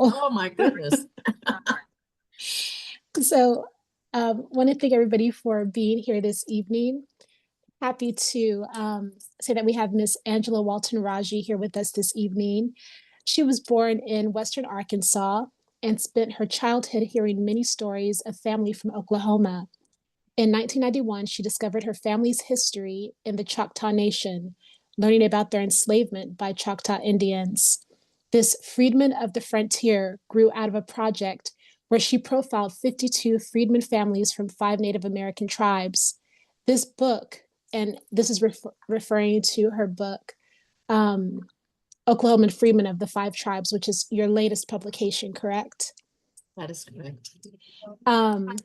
Oh my goodness. So, want to thank everybody for being here this evening. Happy to say that we have Miss Angela Walton-Raji here with us this evening. She was born in Western Arkansas and spent her childhood hearing many stories of family from Oklahoma. In 1991, she discovered her family's history in the Choctaw Nation, learning about their enslavement by Choctaw Indians. This Freedmen of the Frontier grew out of a project where she profiled 52 freedmen families from 5 Native American tribes. This book, and this is referring to her book, um, Oklahoma Freedmen of the Five Tribes, which is your latest publication, correct? That is correct. Um,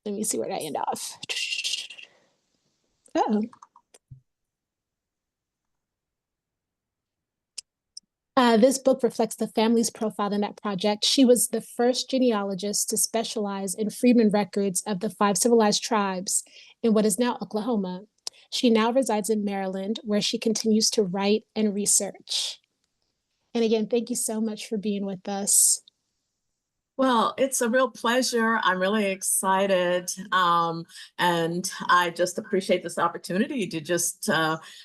Let me see where I end off. Uh-oh. This book reflects the family's profile in that project. She was the first genealogist to specialize in freedmen records of the 5 civilized tribes in what is now Oklahoma. She now resides in Maryland, where she continues to write and research. And again, thank you so much for being with us. Well, it's a real pleasure. I'm really excited. And I just appreciate this opportunity to just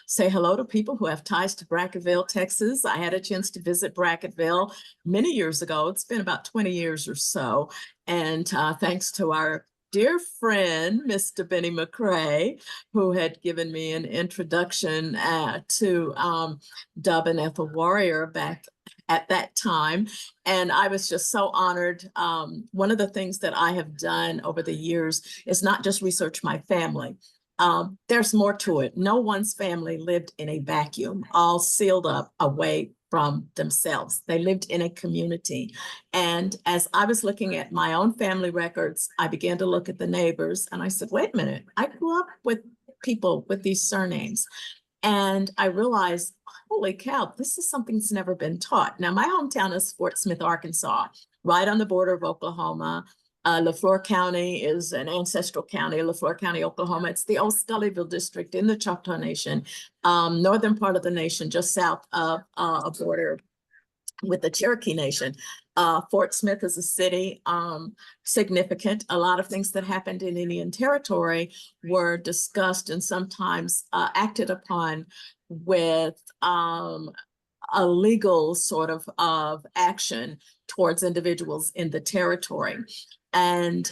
say hello to people who have ties to Brackettville, Texas. I had a chance to visit Brackettville many years ago. It's been about 20 years or so. And thanks to our dear friend, Mr. Benny McCrae, who had given me an introduction to Dub and Ethel Warrior back at that time. And I was just so honored. One of the things that I have done over the years is not just research my family. There's more to it. No one's family lived in a vacuum, all sealed up away from themselves. They lived in a community. And as I was looking at my own family records, I began to look at the neighbors and I said, wait a minute, I grew up with people with these surnames. And I realized, holy cow, this is something that's never been taught. Now, my hometown is Fort Smith, Arkansas, right on the border of Oklahoma. LaFleur County is an ancestral county, LaFleur County, Oklahoma. It's the old Scullyville district in the Choctaw Nation, northern part of the nation, just south of a border with the Cherokee Nation. Fort Smith is a city, significant. A lot of things that happened in Indian Territory were discussed and sometimes acted upon with a legal sort of action towards individuals in the territory. And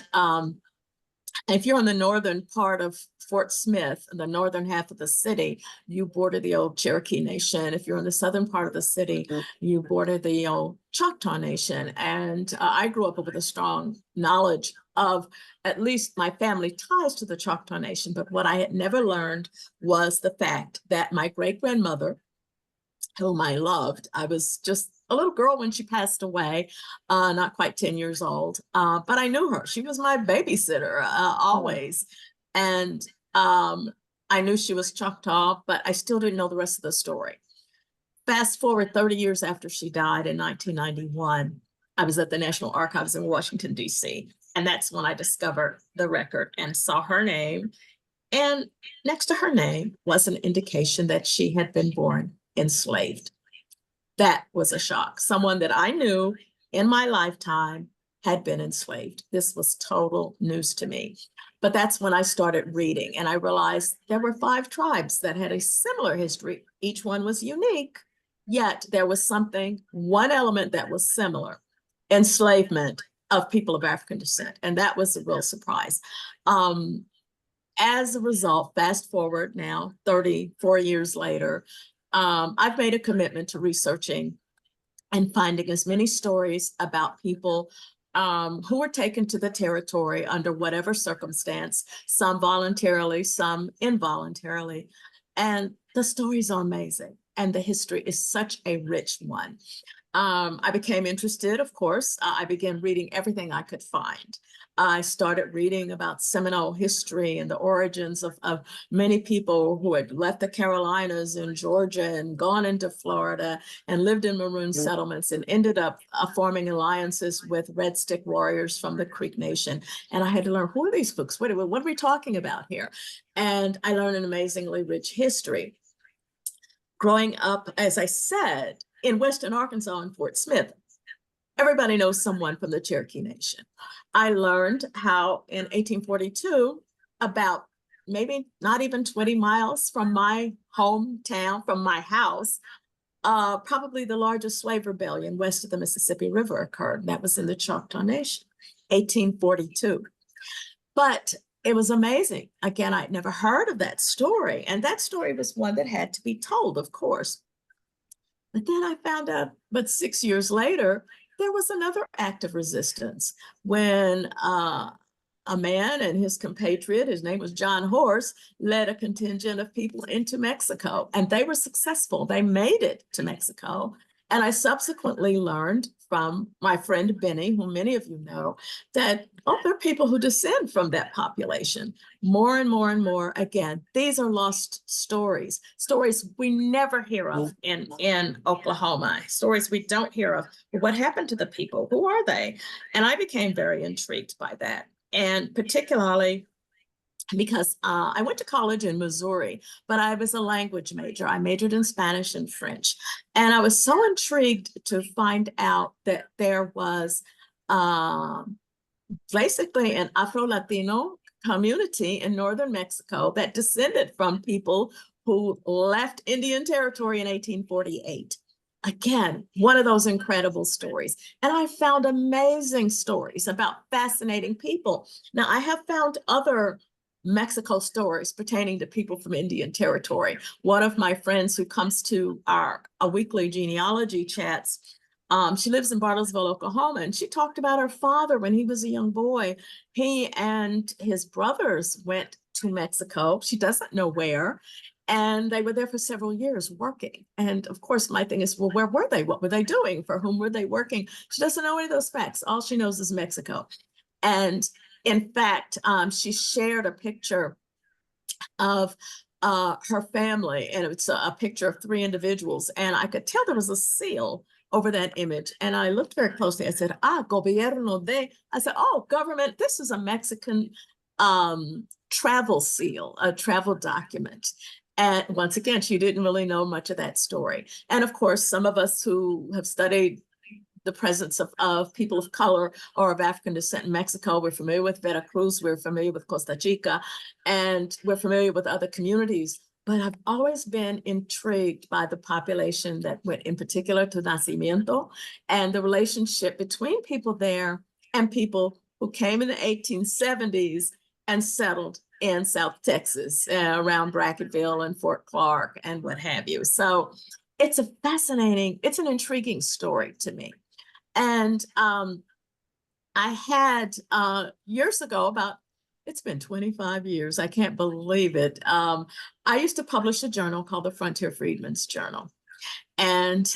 if you're in the northern part of Fort Smith, the northern half of the city, you border the old Cherokee Nation. If you're in the southern part of the city, you border the old Choctaw Nation. And I grew up with a strong knowledge of at least my family ties to the Choctaw Nation. But what I had never learned was the fact that my great-grandmother, whom I loved, I was just a little girl when she passed away, not quite 10 years old, but I knew her. She was my babysitter always. And I knew she was Choctaw, but I still didn't know the rest of the story. Fast forward 30 years after she died in 1991, I was at the National Archives in Washington, D.C. And that's when I discovered the record and saw her name. And next to her name was an indication that she had been born enslaved. That was a shock. Someone that I knew in my lifetime had been enslaved. This was total news to me. But that's when I started reading and I realized there were 5 tribes that had a similar history. Each one was unique, yet there was something, one element that was similar: enslavement of people of African descent. And that was a real surprise. As a result, fast forward now, 34 years later, I've made a commitment to researching and finding as many stories about people who were taken to the territory under whatever circumstance, some voluntarily, some involuntarily. And the stories are amazing. And the history is such a rich one. I became interested, of course. I began reading everything I could find. I started reading about Seminole history and the origins of many people who had left the Carolinas and Georgia and gone into Florida and lived in maroon settlements and ended up forming alliances with Red Stick warriors from the Creek Nation. And I had to learn, who are these folks? What are we talking about here? And I learned an amazingly rich history. Growing up, as I said, in Western Arkansas in Fort Smith, everybody knows someone from the Cherokee Nation. I learned how in 1842, about maybe not even 20 miles from my hometown, from my house, probably the largest slave rebellion west of the Mississippi River occurred. That was in the Choctaw Nation, 1842. But it was amazing. Again, I'd never heard of that story. And that story was one that had to be told, of course. But then I found out, but 6 years later, there was another act of resistance when a man and his compatriot, his name was John Horse, led a contingent of people into Mexico, and they were successful. They made it to Mexico. And I subsequently learned from my friend Benny, who many of you know, that there are people who descend from that population. More and more and more. Again, these are lost stories, stories we never hear of in Oklahoma, stories we don't hear of. What happened to the people? Who are they? And I became very intrigued by that. And particularly because I went to college in Missouri, but I was a language major. I majored in Spanish and French. And I was so intrigued to find out that there was basically an Afro-Latino community in northern Mexico that descended from people who left Indian Territory in 1848. Again, one of those incredible stories. And I found amazing stories about fascinating people. Now, I have found other Mexico stories pertaining to people from Indian Territory. One of my friends who comes to our weekly genealogy chats, she lives in Bartlesville, Oklahoma, and she talked about her father when he was a young boy. He and his brothers went to Mexico. She doesn't know where. And they were there for several years working. And of course, my thing is, well, where were they? What were they doing? For whom were they working? She doesn't know any of those facts. All she knows is Mexico. And in fact, she shared a picture of her family, and it's a picture of 3 individuals. And I could tell there was a seal over that image. And I looked very closely. I said, gobierno de. I said, oh, government, this is a Mexican travel seal, a travel document. And once again, she didn't really know much of that story. And of course, some of us who have studied the presence of people of color or of African descent in Mexico, we're familiar with Veracruz, we're familiar with Costa Chica, and we're familiar with other communities. But I've always been intrigued by the population that went in particular to Nacimiento and the relationship between people there and people who came in the 1870s and settled in South Texas, around Brackettville and Fort Clark and what have you. So it's it's an intriguing story to me. And I had years ago, it's been 25 years, I can't believe it. I used to publish a journal called the Frontier Freedmen's Journal. And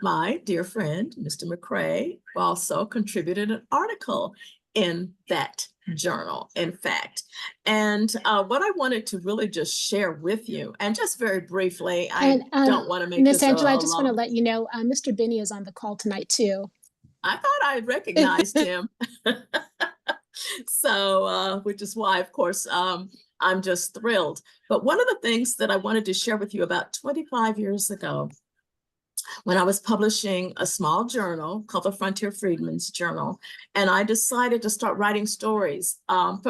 my dear friend, Mr. McCrae, also contributed an article in that journal, in fact. And what I wanted to really just share with you, and just very briefly, I don't want to make Miss this Angela, I just want to let you know, Mr. Benny is on the call tonight too. I thought I recognized him. So, which is why, of course, I'm just thrilled. But one of the things that I wanted to share with you about 25 years ago, when I was publishing a small journal called the Frontier Freedmen's Journal, and I decided to start writing stories from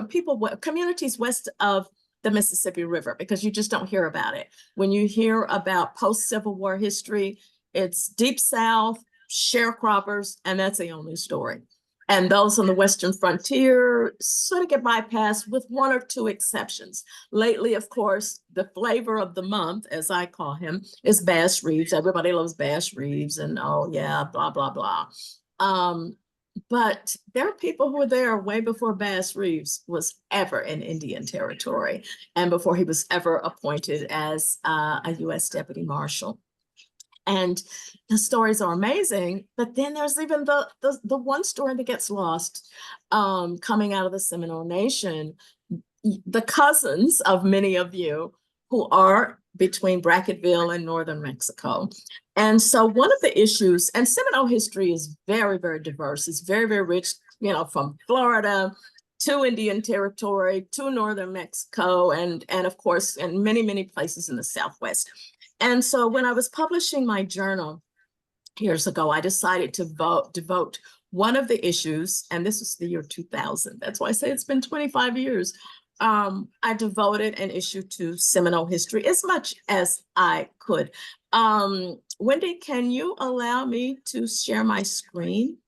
communities west of the Mississippi River, because you just don't hear about it. When you hear about post-Civil War history, it's Deep South, sharecroppers, and that's the only story. And those on the Western frontier sort of get bypassed with 1 or 2 exceptions. Lately, of course, the flavor of the month, as I call him, is Bass Reeves. Everybody loves Bass Reeves, and oh yeah, blah, blah, blah. But there are people who were there way before Bass Reeves was ever in Indian Territory and before he was ever appointed as a U.S. Deputy Marshal. And the stories are amazing, but then there's even the one story that gets lost coming out of the Seminole Nation, the cousins of many of you who are between Brackettville and northern Mexico. And so one of the issues, and Seminole history is very, very diverse. It's very, very rich, from Florida to Indian Territory to northern Mexico, and of course, in many, many places in the Southwest. And so when I was publishing my journal, years ago, I decided to devote one of the issues, and this was the year 2000. That's why I say it's been 25 years. I devoted an issue to Seminole history as much as I could. Wendy, can you allow me to share my screen?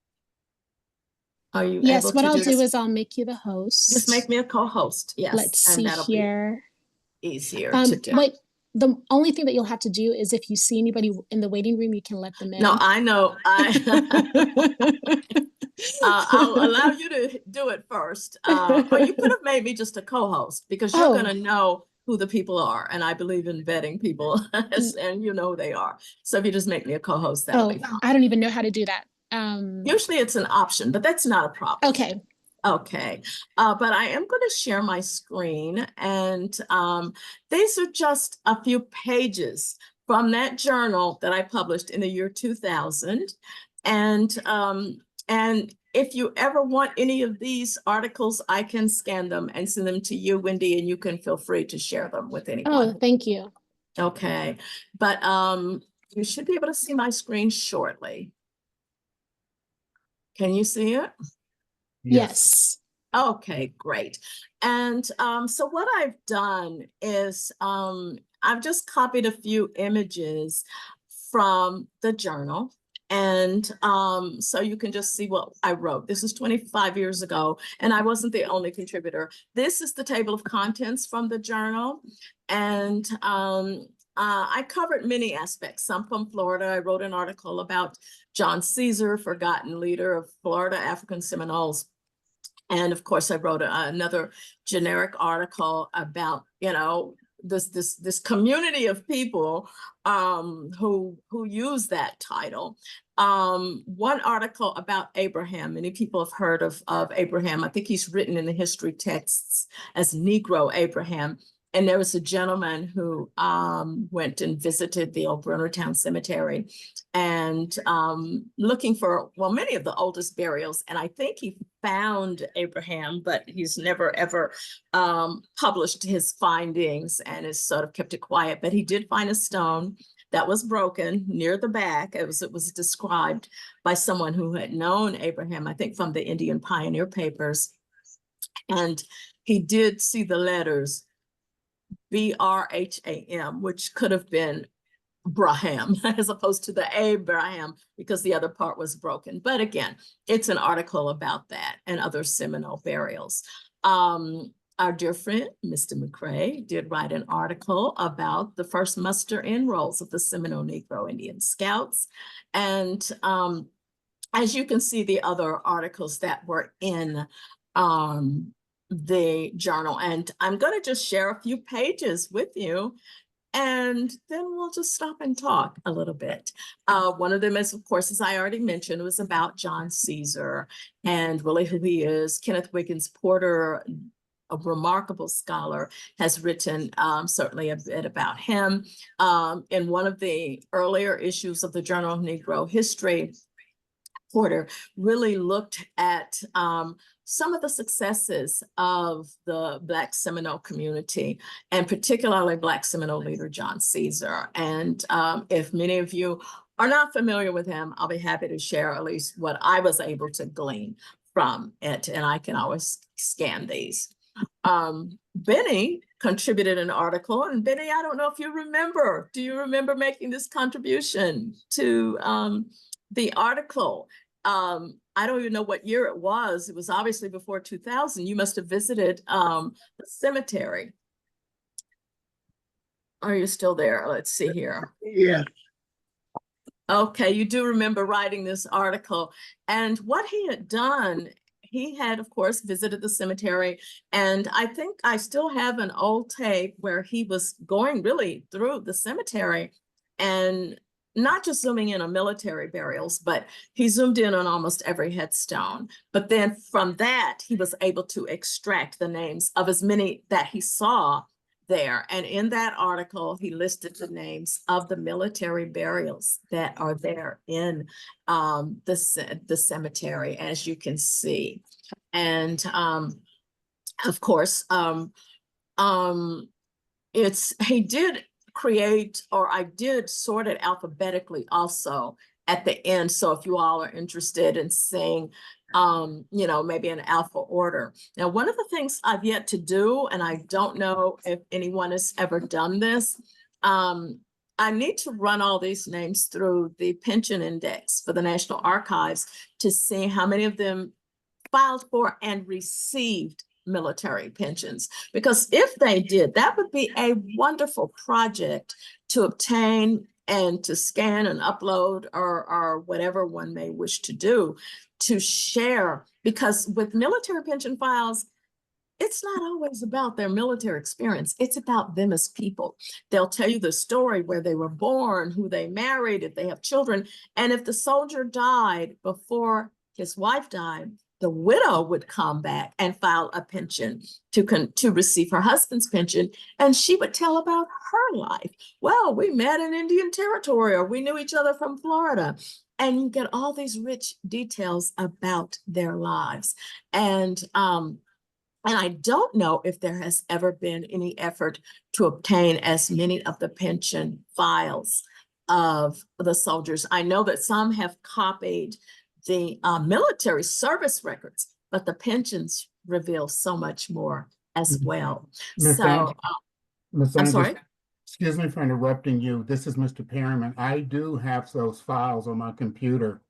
Are you able Yes, what to I'll do do this? is I'll make you the Just make host. me a co-host, yes, Let's and see that'll be here. easier to do. But the only thing that you'll have to do is if you see anybody in the waiting room, you can let them No, in. I know. I'll allow you to do it first. Or you could have made me just a co-host because you're going Oh, to know who the people are. And I believe in vetting people and you know who they are. So if you just make me a co-host, that'll be fine. I don't even know how to do that. Usually it's an option, but that's not a problem. Okay. Okay, but I am going to share my screen, and these are just a few pages from that journal that I published in the year 2000. And if you ever want any of these articles, I can scan them and send them to you, Wendy, and you can feel free to share them with anyone. Oh, thank you. Okay, but you should be able to see my screen shortly. Can you see it? Yes. Okay, great. And so what I've done is I've just copied a few images from the journal. And so you can just see what I wrote. This is 25 years ago, and I wasn't the only contributor. This is the table of contents from the journal. And I covered many aspects, some from Florida. I wrote an article about John Caesar, forgotten leader of Florida African Seminoles. And of course, I wrote another generic article about, you know, this community of people who use that title. One article about Abraham. Many people have heard of Abraham. I think he's written in the history texts as Negro Abraham. And there was a gentleman who went and visited the old Brunnertown Cemetery and looking for, well, many of the oldest burials. And I think he found Abraham, but he's never ever published his findings and has sort of kept it quiet. But he did find a stone that was broken near the back. It was described by someone who had known Abraham, I think from the Indian Pioneer papers. And he did see the letters Braham, which could have been Braham as opposed to the Abraham because the other part was broken. But again, it's an article about that and other Seminole burials. Our dear friend, Mr. McCrae, did write an article about the first muster-in rolls of the Seminole Negro Indian Scouts. And as you can see, the other articles that were in the journal. And I'm going to just share a few pages with you, and then we'll just stop and talk a little bit. One of them is, of course, as I already mentioned, was about John Caesar and really who he is. Kenneth Wiggins Porter, a remarkable scholar, has written certainly a bit about him. In one of the earlier issues of the Journal of Negro History, Porter really looked at some of the successes of the Black Seminole community, and particularly Black Seminole leader John Caesar. And if many of you are not familiar with him, I'll be happy to share at least what I was able to glean from it, and I can always scan these. Benny contributed an article, and Benny, I don't know if you remember, do you remember making this contribution to the article? I don't even know what year it was. It was obviously before 2000. You must have visited the cemetery. Are you still there? Let's see here. Yeah. Okay, you do remember writing this article. And what he had done, he had, of course, visited the cemetery. And I think I still have an old tape where he was going really through the cemetery and not just zooming in on military burials, but he zoomed in on almost every headstone. But then from that, he was able to extract the names of as many that he saw there. And in that article, he listed the names of the military burials that are there in the cemetery, as you can see. And of course, he did create, or I did sort it alphabetically also at the end. So if you all are interested in seeing, maybe an alpha order. Now, one of the things I've yet to do, and I don't know if anyone has ever done this, I need to run all these names through the pension index for the National Archives to see how many of them filed for and received military pensions. Because if they did, that would be a wonderful project to obtain and to scan and upload or whatever one may wish to do to share. Because with military pension files, it's not always about their military experience. It's about them as people. They'll tell you the story where they were born, who they married, if they have children. And if the soldier died before his wife died, the widow would come back and file a pension to receive her husband's pension. And she would tell about her life. Well, we met in Indian Territory, or we knew each other from Florida. And you get all these rich details about their lives. And I don't know if there has ever been any effort to obtain as many of the pension files of the soldiers. I know that some have copied the military service records, but the pensions reveal so much more as well. Ms. So, I'm sorry? Excuse me for interrupting you. This is Mr. Perryman. I do have those files on my computer.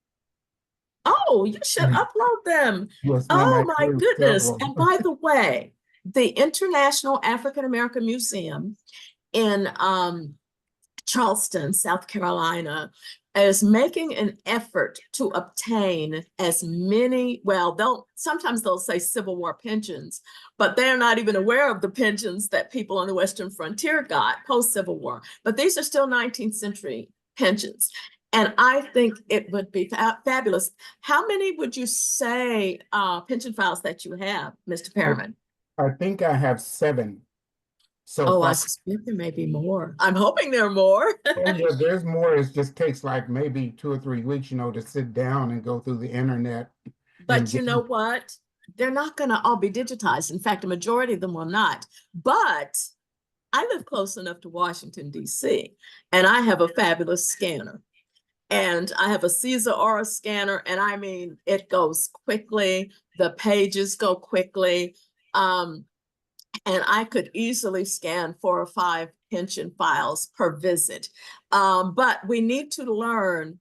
Oh, you should upload them. Yes, ma'am, Oh my goodness. several. And by the way, the International African American Museum in Charleston, South Carolina, is making an effort to obtain as many, well, sometimes they'll say Civil War pensions, but they're not even aware of the pensions that people on the Western frontier got post-Civil War. But these are still 19th century pensions. And I think it would be fabulous. How many would you say pension files that you have, Mr. Perriman? I think I have 7. So Oh, I suspect there may be more. I'm hoping there are more. oh, yeah, there's more. It just takes like maybe 2 or 3 weeks, to sit down and go through the internet. But you know what? They're not going to all be digitized. In fact, a majority of them will not. But I live close enough to Washington, D.C., and I have a fabulous scanner. And I have a Caesar Aura scanner, and I mean, it goes quickly. The pages go quickly. And I could easily scan 4 or 5 pension files per visit. But we need to learn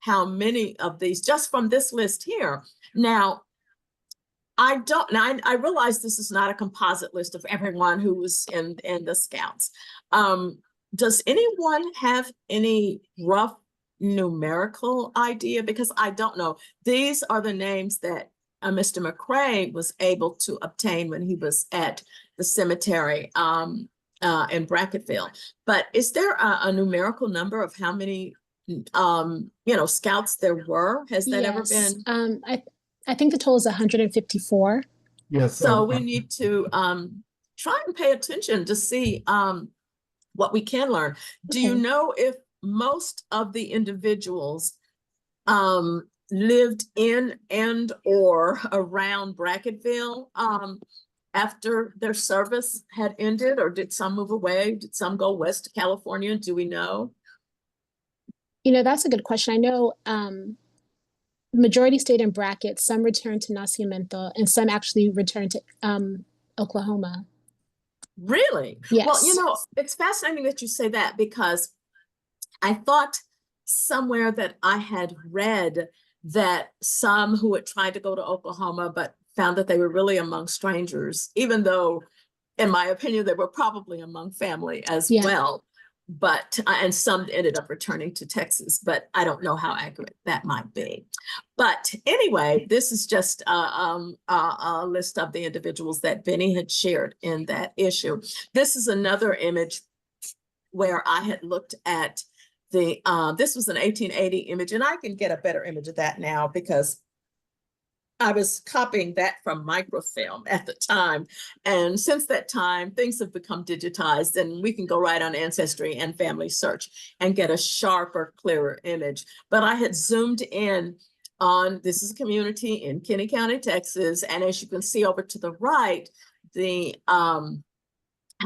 how many of these, just from this list here. Now, I realize this is not a composite list of everyone who was in the Scouts. Does anyone have any rough numerical idea? Because I don't know. These are the names that Mr. McCrae was able to obtain when he was at the cemetery in Brackettville. But is there a numerical number of how many Scouts there were? Has that ever been? I think the total is 154. Yes. So we need to try and pay attention to see what we can learn. Do you know if most of the individuals lived in and or around Brackettville after their service had ended, or did some move away? Did some go west to California? Do we know? That's a good question. I know majority stayed in Brackett, some returned to Nacimiento, and some actually returned to Oklahoma. Really? Yes. Well, it's fascinating that you say that, because I thought somewhere that I had read that some who had tried to go to Oklahoma but found that they were really among strangers, even though, in my opinion, they were probably among family as well. But and some ended up returning to Texas, but I don't know how accurate that might be. But anyway, this is just a list of the individuals that Benny had shared in that issue. This is another image where I had looked at this was an 1880 image, and I can get a better image of that now because I was copying that from microfilm at the time. And since that time, things have become digitized, and we can go right on Ancestry and Family Search and get a sharper, clearer image. But I had zoomed in on, this is a community in Kinney County, Texas. And as you can see over to the right, the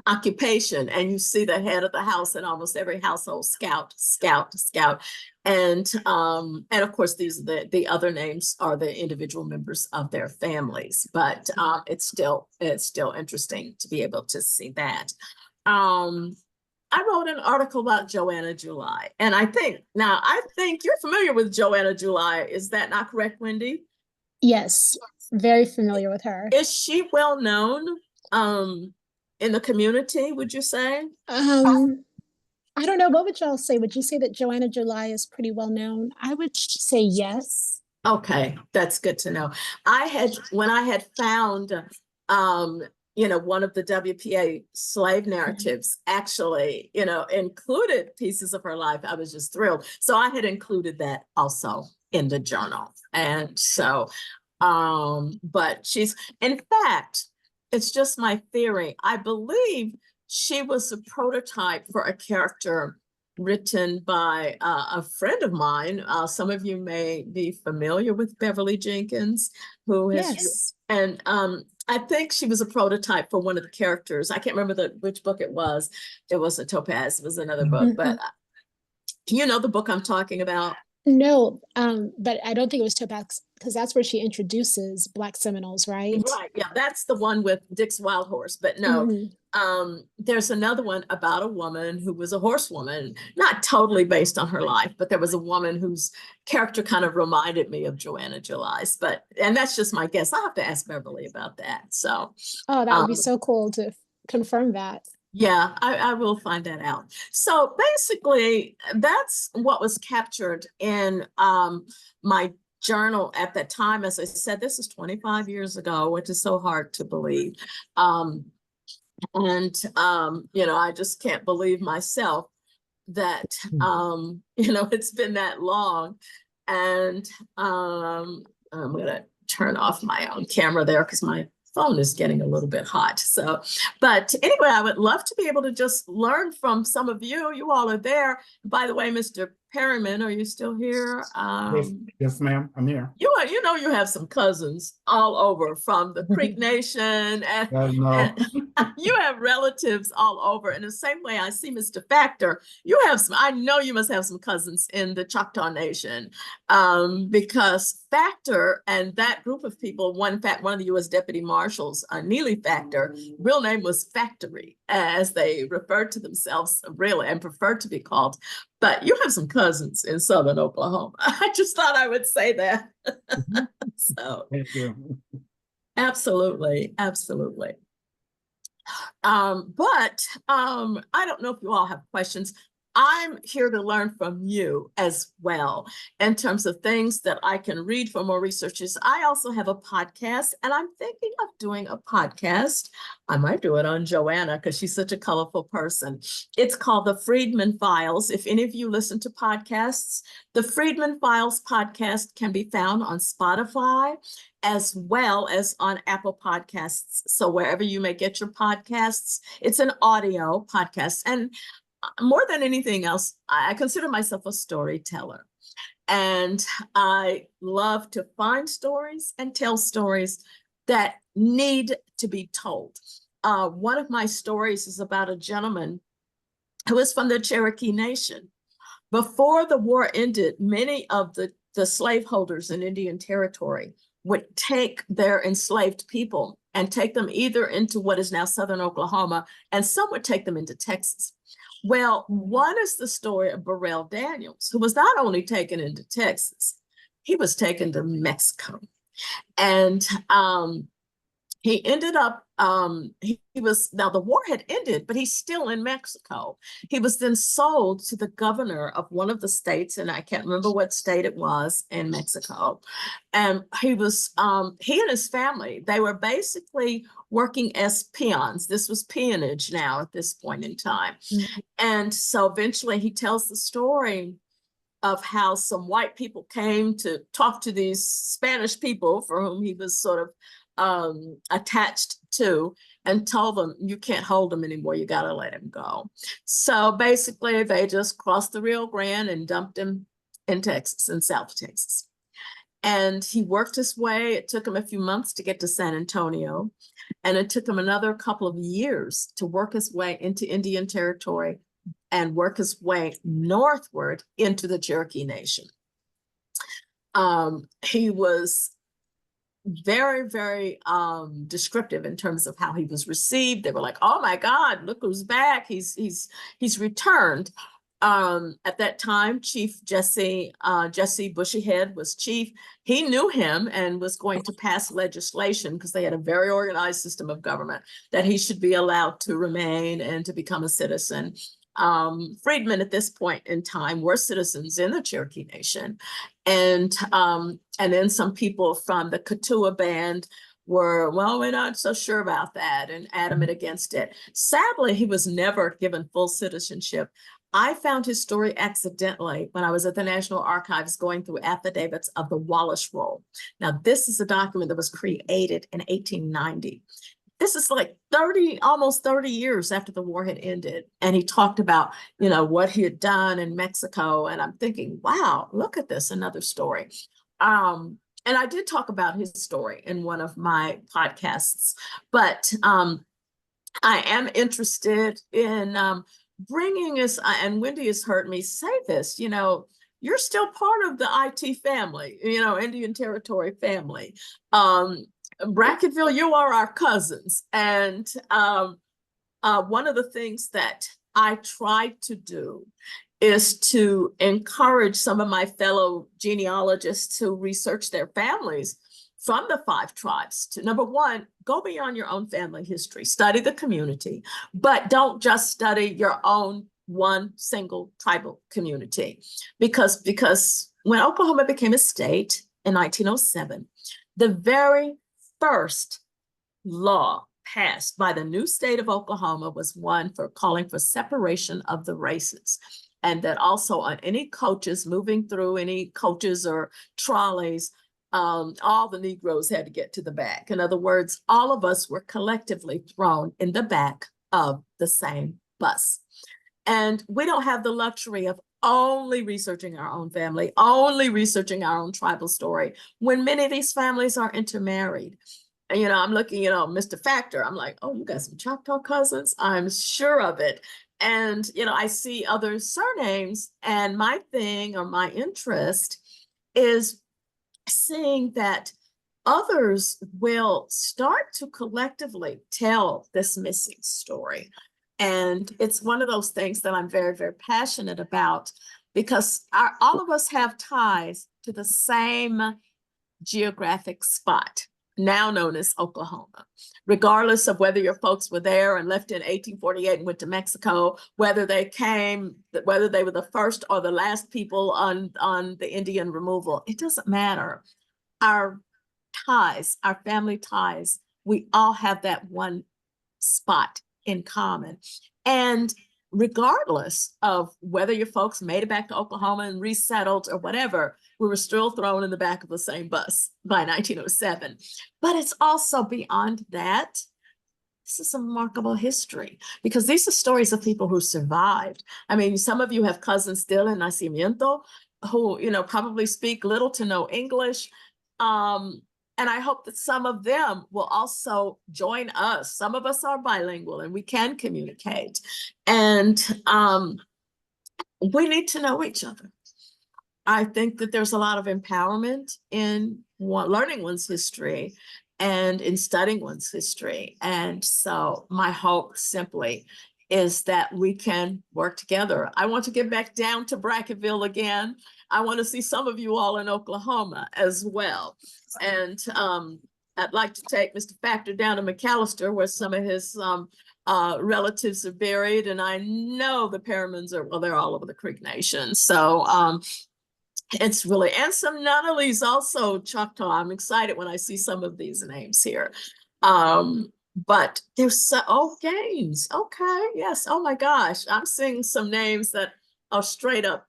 occupation, and you see the head of the house in almost every household: scout, scout, scout. And of course these are the other names are the individual members of their families, but it's still interesting to be able to see that. I wrote an article about Joanna July, and I think you're familiar with Joanna July. Is that not correct, Wendy? Yes, very familiar with her. Is she well known in the community, would you say? I don't know. What would y'all say? Would you say that Joanna July is pretty well known? I would say yes. Okay, that's good to know. When I had found, one of the WPA slave narratives actually, included pieces of her life, I was just thrilled. So I had included that also in the journal. And so, but in fact, it's just my theory. I believe she was a prototype for a character written by a friend of mine. Some of you may be familiar with Beverly Jenkins, who has, Yes. and I think she was a prototype for one of the characters. I can't remember which book it was. It wasn't Topaz, it was another book, but you know the book I'm talking about? No, but I don't think it was Topaz, because that's where she introduces Black Seminoles, right? Right, yeah, that's the one with Dick's Wild Horse, but no. There's another one about a woman who was a horsewoman, not totally based on her life, but there was a woman whose character kind of reminded me of Joanna July's, and that's just my guess. I'll have to ask Beverly about that. So, Oh, that would be so cool to confirm that. yeah, I will find that out. So basically, that's what was captured in my journal at that time. As I said, this is 25 years ago, which is so hard to believe. I just can't believe myself that, it's been that long. And I'm going to turn off my own camera there because my phone is getting a little bit hot. So, but anyway, I would love to be able to just learn from some of you. You all are there. By the way, Mr. Perryman, are you still here? Yes, ma'am, I'm here. You have some cousins all over from the Creek Nation, and, and you have relatives all over. In the same way, I see Mr. Factor. I know you must have some cousins in the Choctaw Nation, because Factor and that group of people, one of the U.S. deputy marshals, Neely Factor, real name was Factory, as they referred to themselves really and preferred to be called. But you have some cousins in Southern Oklahoma. I just thought I would say that. So, thank you. Absolutely, absolutely. But I don't know if you all have questions. I'm here to learn from you as well in terms of things that I can read for more researchers. I also have a podcast, and I'm thinking of doing a podcast. I might do it on Joanna because she's such a colorful person. It's called The Freedmen Files. If any of you listen to podcasts, the Freedmen Files podcast can be found on Spotify as well as on Apple Podcasts. So wherever you may get your podcasts, it's an audio podcast. And more than anything else, I consider myself a storyteller. And I love to find stories and tell stories that need to be told. One of my stories is about a gentleman who is from the Cherokee Nation. Before the war ended, many of the slaveholders in Indian Territory would take their enslaved people and take them either into what is now Southern Oklahoma, and some would take them into Texas. Well, one is the story of Burrell Daniels, who was not only taken into Texas, he was taken to Mexico. And he ended up, now the war had ended, but he's still in Mexico. He was then sold to the governor of one of the states, and I can't remember what state it was in Mexico. And he and his family, they were basically working as peons. This was peonage now at this point in time. And so eventually he tells the story of how some white people came to talk to these Spanish people for whom he was sort of attached to, and told them, you can't hold them anymore, you got to let him go. So basically they just crossed the Rio Grande and dumped him in Texas, in South Texas. And he worked his way. It took him a few months to get to San Antonio. And it took him another couple of years to work his way into Indian Territory and work his way northward into the Cherokee Nation. He was very, very descriptive in terms of how he was received. They were like, "Oh my God, look who's back! He's returned." At that time, Chief Jesse Bushyhead was chief. He knew him and was going to pass legislation, because they had a very organized system of government, that he should be allowed to remain and to become a citizen. Freedmen at this point in time were citizens in the Cherokee Nation. And then some people from the Katua band were, well, we're not so sure about that, and adamant against it. Sadly, he was never given full citizenship. I found his story accidentally when I was at the National Archives going through affidavits of the Wallace Roll. Now, this is a document that was created in 1890. This is like almost 30 years after the war had ended. And he talked about, what he had done in Mexico. And I'm thinking, wow, look at this, another story. And I did talk about his story in one of my podcasts, but I am interested in bringing us, and Wendy has heard me say this, you're still part of the IT family, Indian Territory family. Brackettville, you are our cousins. And one of the things that I tried to do is to encourage some of my fellow genealogists to research their families from the 5 tribes to, number one, go beyond your own family history, study the community, but don't just study your own one single tribal community. Because when Oklahoma became a state in 1907, the very first law passed by the new state of Oklahoma was one for calling for separation of the races. And that also on any coaches moving through, any coaches or trolleys, all the Negroes had to get to the back. In other words, all of us were collectively thrown in the back of the same bus. And we don't have the luxury of only researching our own family, only researching our own tribal story, when many of these families are intermarried. And, I'm looking, Mr. Factor, I'm like, oh, you got some Choctaw cousins? I'm sure of it. And, I see other surnames, and my thing or my interest is seeing that others will start to collectively tell this missing story. And it's one of those things that I'm very, very passionate about, because all of us have ties to the same geographic spot, now known as Oklahoma, regardless of whether your folks were there and left in 1848 and went to Mexico, whether they were the first or the last people on the Indian removal. It doesn't matter. Our ties, our family ties, we all have that one spot in common. And regardless of whether your folks made it back to Oklahoma and resettled or whatever, we were still thrown in the back of the same bus by 1907. But it's also beyond that. This is a remarkable history, because these are stories of people who survived. I mean, some of you have cousins still in Nacimiento who, probably speak little to no English. And I hope that some of them will also join us. Some of us are bilingual and we can communicate. And we need to know each other. I think that there's a lot of empowerment in learning one's history and in studying one's history. And so my hope simply is that we can work together. I want to get back down to Brackettville again. I want to see some of you all in Oklahoma as well. And I'd like to take Mr. Factor down to McAllister, where some of his relatives are buried. And I know the Perrimans they're all over the Creek Nation. So it's really, and some Nunnallys also, Choctaw. I'm excited when I see some of these names here. But there's Gaines. Okay, yes. Oh my gosh, I'm seeing some names that are straight up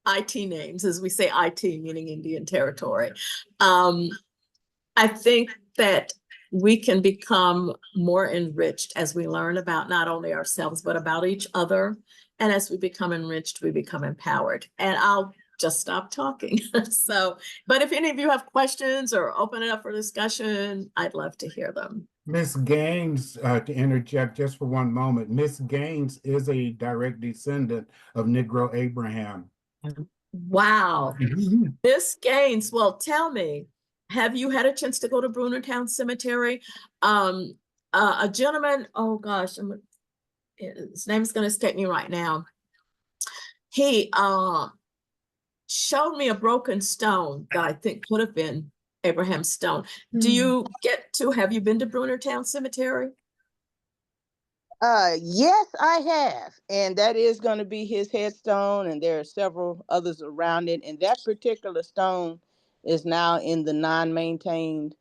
IT names, as we say IT, meaning Indian Territory. I think that we can become more enriched as we learn about not only ourselves, but about each other. And as we become enriched, we become empowered. And I'll just stopped talking. So, but if any of you have questions or open it up for discussion, I'd love to hear them. Miss Gaines, to interject just for one moment, Miss Gaines is a direct descendant of Negro Abraham. Wow. Mhm. Miss Gaines, well, tell me, have you had a chance to go to Brunertown Cemetery? A gentleman, oh gosh, his name is going to escape me right now. He showed me a broken stone that I think could have been Abraham's stone. Do you have you been to Brunertown Cemetery? Yes, I have. And that is going to be his headstone, and there are several others around it. And that particular stone is now in the non-maintained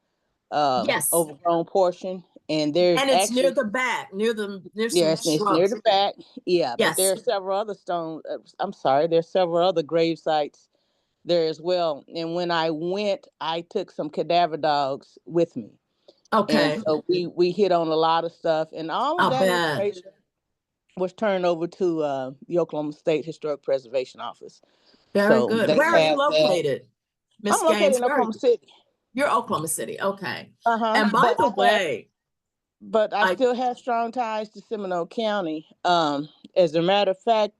Yes. overgrown portion. And there's And it's near actually, the back, near some yes, it's near shrubs. the back. Yeah, but there Yes. are several other stones. I'm sorry, there's several other grave sites there as well. And when I went, I took some cadaver dogs with me. Okay. And so we hit on a lot of stuff, and all of I'll that bet. information was turned over to the Oklahoma State Historic Preservation Office. Very So good. they Where are you have that. located, Miss I'm located Gaines? in Where are Oklahoma you? City. You're Oklahoma City. Okay. Uh-huh. And by the way, But I still have strong ties to Seminole County. As a matter of fact,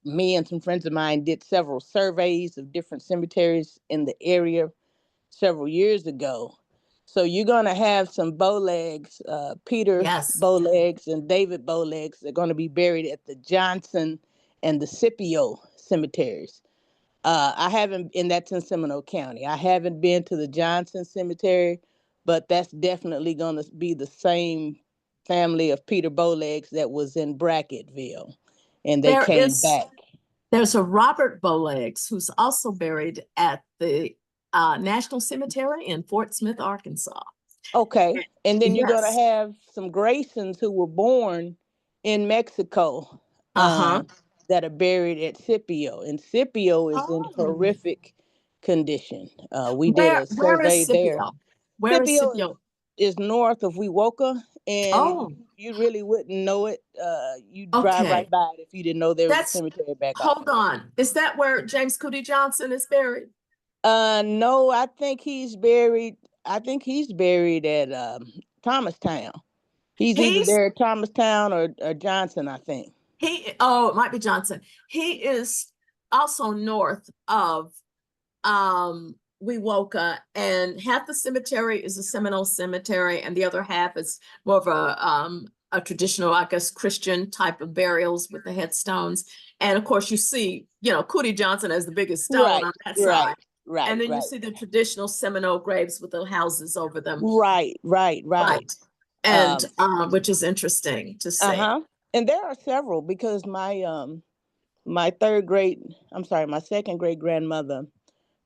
me and some friends of mine did several surveys of different cemeteries in the area several years ago. So you're going to have some Bowlegs, Peter yes, Bowlegs and David Bowlegs. They're going to be buried at the Johnson and the Scipio cemeteries. I haven't, and that's in Seminole County. I haven't been to the Johnson Cemetery, but that's definitely going to be the same family of Peter Bowlegs that was in Bracketville, and they came back. There's a Robert Bowlegs who's also buried at the National Cemetery in Fort Smith, Arkansas. Okay, and then you're going to Yes. have some Graysons who were born in Mexico. That are buried at Scipio, and Scipio is in horrific condition. We did a survey there. Where is Scipio Scipio? is north of Wewoka, and you really wouldn't know it. You drive right by it if you didn't know there was a cemetery back off. Hold on. Is that where James Cootie Johnson is buried? No, I think he's buried at Thomastown. He's either there at Thomastown or Johnson, I think. It might be Johnson. He is also north of Wewoka, and half the cemetery is a Seminole cemetery, and the other half is more of a traditional, I guess, Christian type of burials with the headstones. And of course, you see, Cootie Johnson as the biggest stone on that side. Right. And then you see the traditional Seminole graves with the houses over them. Right. And which is interesting to see. And there are several, because my second great grandmother,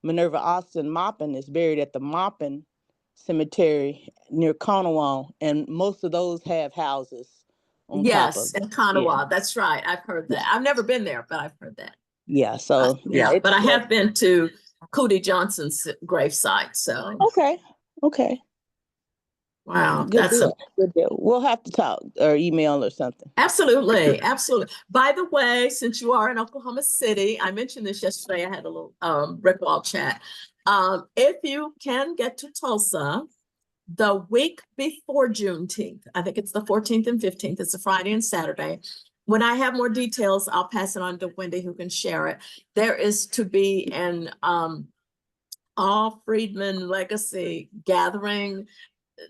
Minerva Austin Maupin, is buried at the Maupin Cemetery near Conowall, and most of those have houses on top of them. In Conowall. That's right. I've heard that. I've never been there, but I've heard that. Yeah. So but I have been to Cootie Johnson's gravesite. So okay. Wow, good deal. We'll have to talk or email or something. Absolutely. By the way, since you are in Oklahoma City, I mentioned this yesterday. I had a little brick wall chat. If you can get to Tulsa the week before Juneteenth, I think it's the 14th and 15th. It's a Friday and Saturday. When I have more details, I'll pass it on to Wendy, who can share it. There is to be an all Freedmen legacy gathering.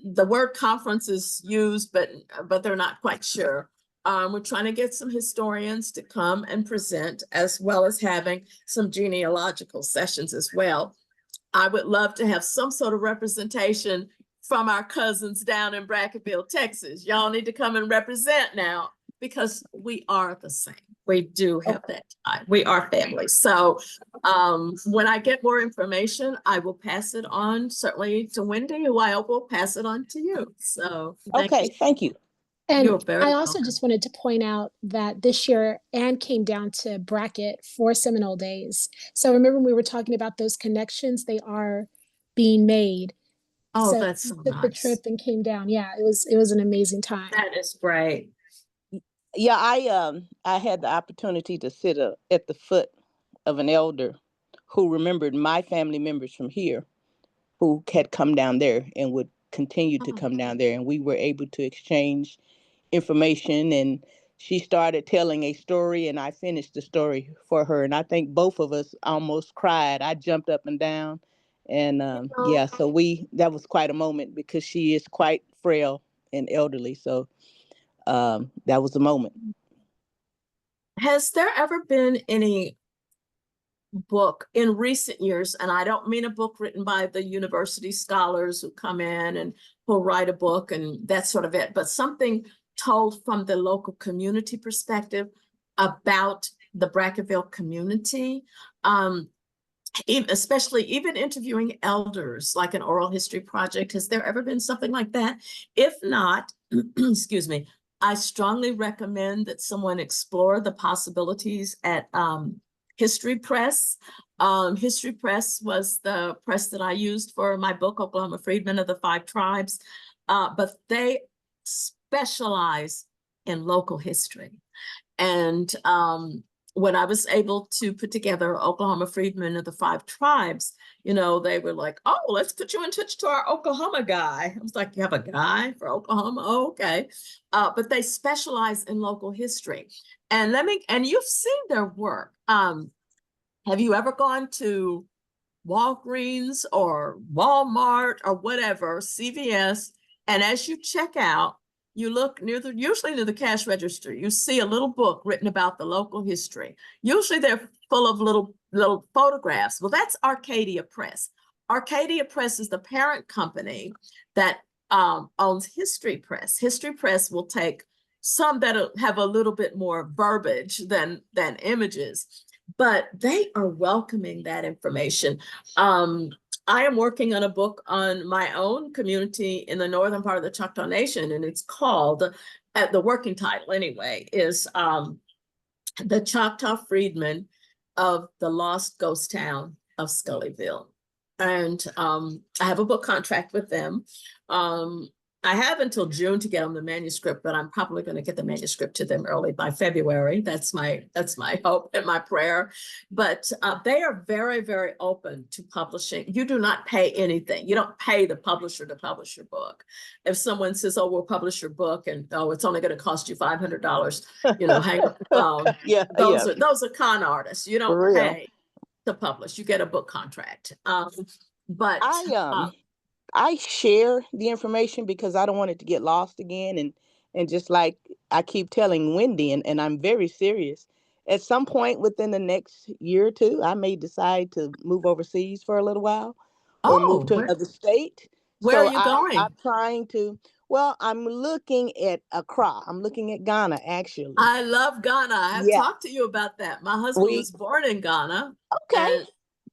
The word conference is used, but they're not quite sure. We're trying to get some historians to come and present, as well as having some genealogical sessions as well. I would love to have some sort of representation from our cousins down in Bracketville, Texas. Y'all need to come and represent now, because we are the same. We do have that tie. We are family. So when I get more information, I will pass it on certainly to Wendy, who I hope will pass it on to you. So thank you. And I also just wanted to point out that this year Anne came down to Brackett for Seminole Days. So remember, when we were talking about those connections, they are being made. So that's so took the trip and came down. Yeah, it was an amazing time. That is great. Yeah, I had the opportunity to sit at the foot of an elder who remembered my family members from here who had come down there and would continue to come down there. And we were able to exchange information, and she started telling a story and I finished the story for her. And I think both of us almost cried. I jumped up and down. And yeah, so that was quite a moment because she is quite frail and elderly. So that was a moment. Has there ever been any book in recent years, and I don't mean a book written by the university scholars who come in and who write a book and that sort of it, but something told from the local community perspective about the Brackettville community, especially even interviewing elders, like an oral history project? Has there ever been something like that? If not, excuse me, I strongly recommend that someone explore the possibilities at History Press. History Press was the press that I used for my book, Oklahoma Freedmen of the Five Tribes, but they specialize in local history. And when I was able to put together Oklahoma Freedmen of the Five Tribes, you know, they were like, oh, let's put you in touch to our Oklahoma guy. I was like, you have a guy for Oklahoma? Oh, okay. But they specialize in local history. And you've seen their work. Have you ever gone to Walgreens or Walmart or whatever, CVS, and as you check out, you look usually near the cash register, you see a little book written about the local history. Usually they're full of little photographs. Well, that's Arcadia Press. Arcadia Press is the parent company that owns History Press. History Press will take some that have a little bit more verbiage than images, but they are welcoming that information. I am working on a book on my own community in the northern part of the Choctaw Nation, and it's called, the working title anyway, is The Choctaw Freedmen of the Lost Ghost Town of Scullyville. And I have a book contract with them. I have until June to get them the manuscript, but I'm probably going to get the manuscript to them early by February. That's my hope and my prayer. But they are very, very open to publishing. You do not pay anything. You don't pay the publisher to publish your book. If someone says, "Oh, we'll publish your book," and "Oh, it's only going to cost you $500," you know, hang up the phone. Those are con artists. You don't pay to publish. You get a book contract. But I share the information because I don't want it to get lost again. And just like I keep telling Wendy, and I'm very serious, at some point within the next year or two, I may decide to move overseas for a little while or move to another state. Where are you going? I'm trying to, I'm looking at Accra. I'm looking at Ghana, actually. I love Ghana. I have talked to you about that. My husband was born in Ghana. Okay.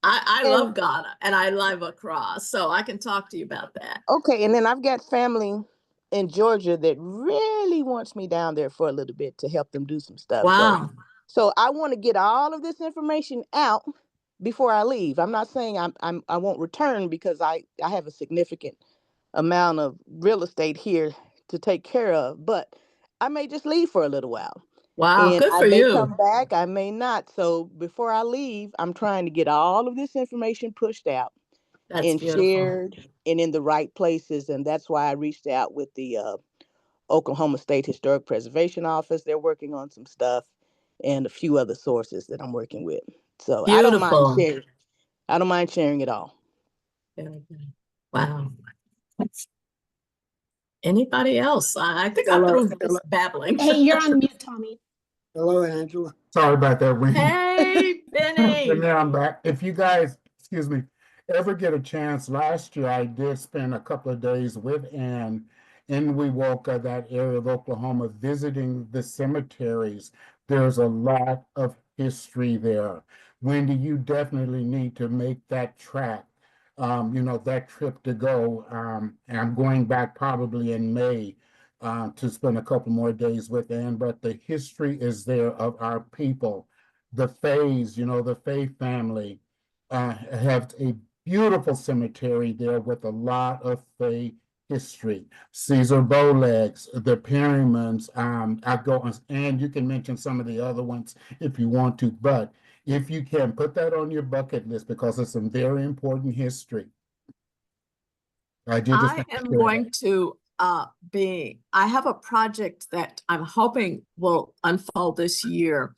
I love Ghana and I love Accra, so I can talk to you about that. Okay, and then I've got family in Georgia that really wants me down there for a little bit to help them do some stuff. Wow. So I want to get all of this information out before I leave. I'm not saying I won't return because I have a significant amount of real estate here to take care of, but I may just leave for a little while. Wow, and good for I may you. come back, I may not. So before I leave, I'm trying to get all of this information pushed out and beautiful. shared and in the right places. And that's why I reached out with the Oklahoma State Historic Preservation Office. They're working on some stuff and a few other sources that I'm working with. So Beautiful. I don't mind sharing. I don't mind sharing it all. Very good. Wow. Anybody else? I think I'm through this babbling. Hey, you're on mute, Tommy. Hello, Angela. Sorry about that, Wendy. Hey, Benny. And now I'm back. If you guys, excuse me, ever get a chance, last year I did spend a couple of days with Ann in Wewoka, that area of Oklahoma, visiting the cemeteries. There's a lot of history there. Wendy, you definitely need to make that track. That trip to go. And I'm going back probably in May to spend a couple more days with Ann, but the history is there of our people. The Fays, the Fay family have a beautiful cemetery there with a lot of Fay history. Caesar Bowlegs, the Perrymans, I go, and you can mention some of the other ones if you want to, but if you can, put that on your bucket list because it's some very important history. I did just I am going to I have a project that I'm hoping will unfold this year.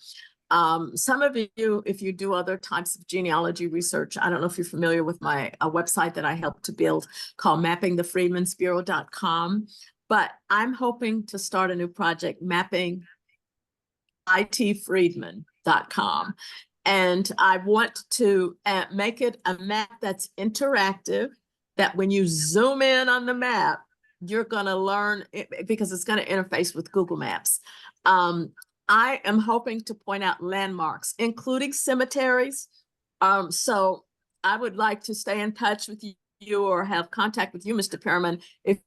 Some of you, if you do other types of genealogy research, I don't know if you're familiar with my website that I helped to build called mappingthefreedmensbureau.com, but I'm hoping to start a new project mapping itfreedmen.com. And I want to make it a map that's interactive, that when you zoom in on the map, you're going to learn it, because it's going to interface with Google Maps. I am hoping to point out landmarks, including cemeteries. So I would like to stay in touch with you or have contact with you, Mr. Perriman, if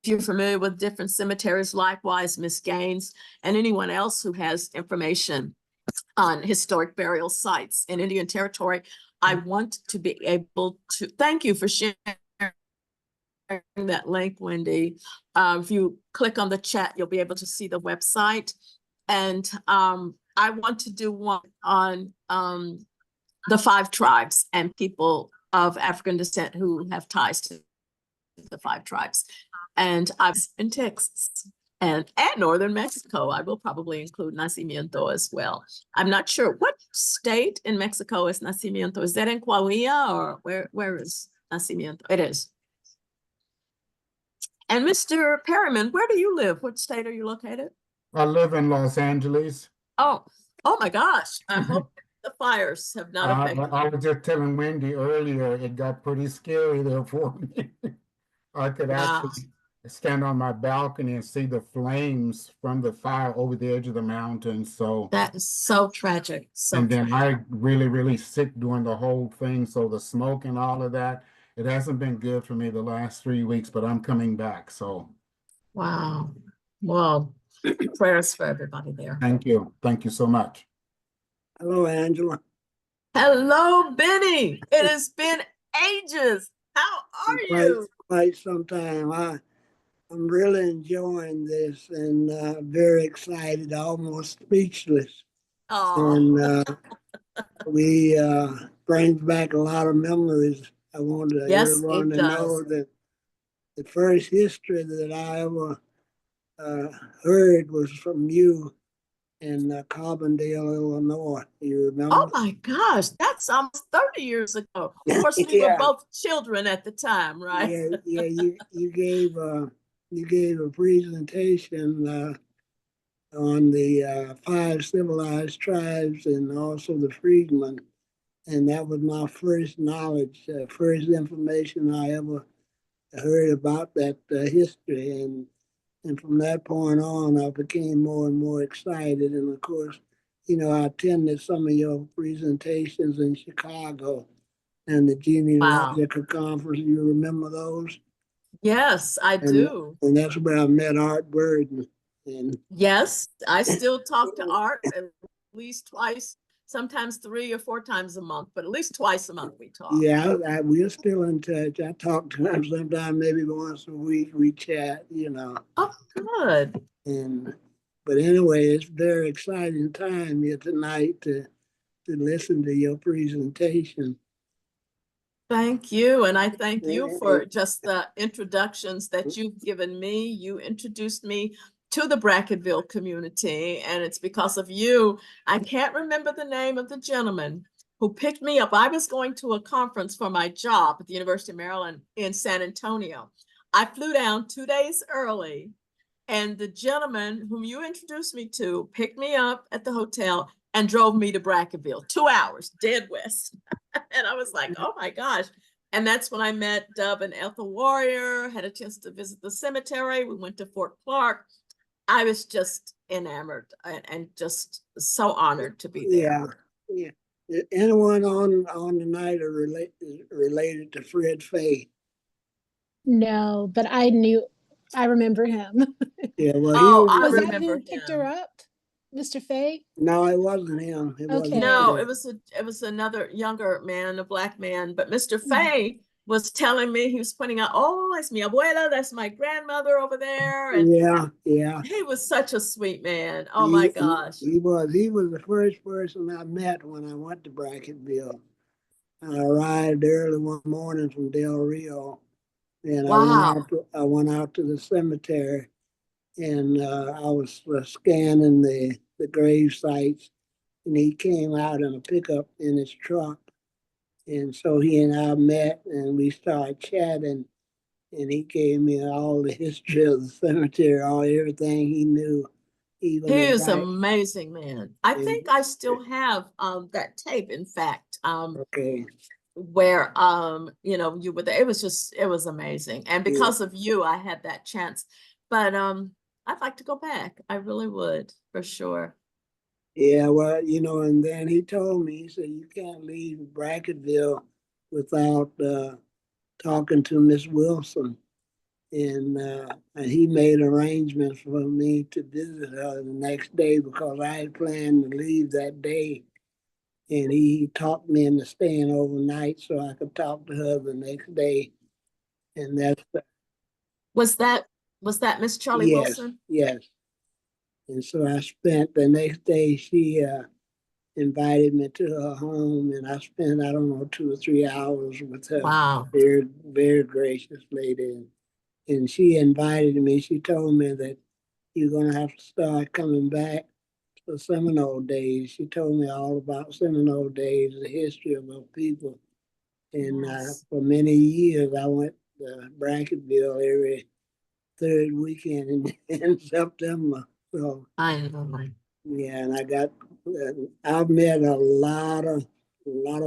you're familiar with different cemeteries. Likewise, Ms. Gaines, and anyone else who has information on historic burial sites in Indian Territory. I want to be able to, thank you for sharing that link, Wendy. If you click on the chat, you'll be able to see the website. And I want to do one on the 5 tribes and people of African descent who have ties to the 5 tribes. And I was in Texas and northern Mexico. I will probably include Nacimiento as well. I'm not sure what state in Mexico is Nacimiento. Is that in Coahuila, or where is Nacimiento? It is. And Mr. Perriman, where do you live? What state are you located? I live in Los Angeles. Oh my gosh. I hope the fires have not affected. I was just telling Wendy earlier, it got pretty scary there for me. I could actually stand on my balcony and see the flames from the fire over the edge of the mountain. So that is so tragic. And then I really, really sick during the whole thing. So the smoke and all of that, it hasn't been good for me the last 3 weeks, but I'm coming back. So wow. Well, prayers for everybody there. thank you. Thank you so much. Hello, Angela. Hello, Benny. It has been ages. How are you? Quite some time. I'm really enjoying this and very excited, almost speechless. Oh. And we brings back a lot of memories. I want everyone to know that the first history that I ever heard was from you in Carbondale, Illinois. You remember? Oh my gosh, that's almost 30 years ago. Of course, we were both children at the time, right? Yeah. You gave a presentation on the 5 civilized tribes and also the freedmen, and that was my first knowledge, first information I ever heard about that history, and from that point on, I became more and more excited. And of course, I attended some of your presentations in Chicago and the genealogical conference. You remember those? Yes, I do. And that's where I met Art Burden. And yes, I still talk to Art at least twice, sometimes 3 or 4 times a month, but at least twice a month we talk. Yeah, we're still in touch. I talk to him sometime, maybe once a week. We chat, Oh, good. But anyway, it's a very exciting time here tonight to listen to your presentation. Thank you. And I thank you for just the introductions that you've given me. You introduced me to the Brackettville community, and it's because of you. I can't remember the name of the gentleman who picked me up. I was going to a conference for my job at the University of Maryland in San Antonio. I flew down 2 days early, and the gentleman whom you introduced me to picked me up at the hotel and drove me to Brackettville, 2 hours, dead west. And I was like, oh my gosh. And that's when I met Dub and Ethel Warrior, had a chance to visit the cemetery. We went to Fort Clark. I was just enamored and just so honored to be there. Yeah. Anyone on the night are related to Fred Fay? No, but I remember him. Yeah, well, I was remember that who him. picked her up, Mr. Fay? No, it wasn't him. Okay. No, it was another younger man, a Black man. But Mr. Fay was telling me, he was pointing out, oh, it's mi abuela, that's my grandmother over there. And Yeah. he was such a sweet man. Oh my gosh. He was the first person I met when I went to Brackettville. I arrived early one morning from Del Rio, and Wow. I went out to the cemetery, and I was scanning the grave sites, and he came out in a pickup in his truck, and so he and I met, and we started chatting, and he gave me all the history of the cemetery, everything he knew, even He in is an back. amazing man. I think I still have that tape, in fact, Okay. where you know, you were there. It was amazing. And Yeah. because of you, I had that chance. But I'd like to go back. I really would, for sure. Yeah, well, and then he told me, he said, you can't leave Brackettville without talking to Miss Wilson. And he made arrangements for me to visit her the next day because I had planned to leave that day. And he talked me into staying overnight so I could talk to her the next day. And that's, Was that Miss Charlie yes, Wilson? yes. And so I spent the next day, she invited me to her home, and I spent, I don't know, 2 or 3 hours with her. Wow. Very, very gracious lady. And she invited me. She told me that you're going to have to start coming back for Seminole Days. She told me all about Seminole Days, the history of our people. And Yes. for many years, I went to Brackettville every third weekend in September. So, I know. yeah, and I've met a lot of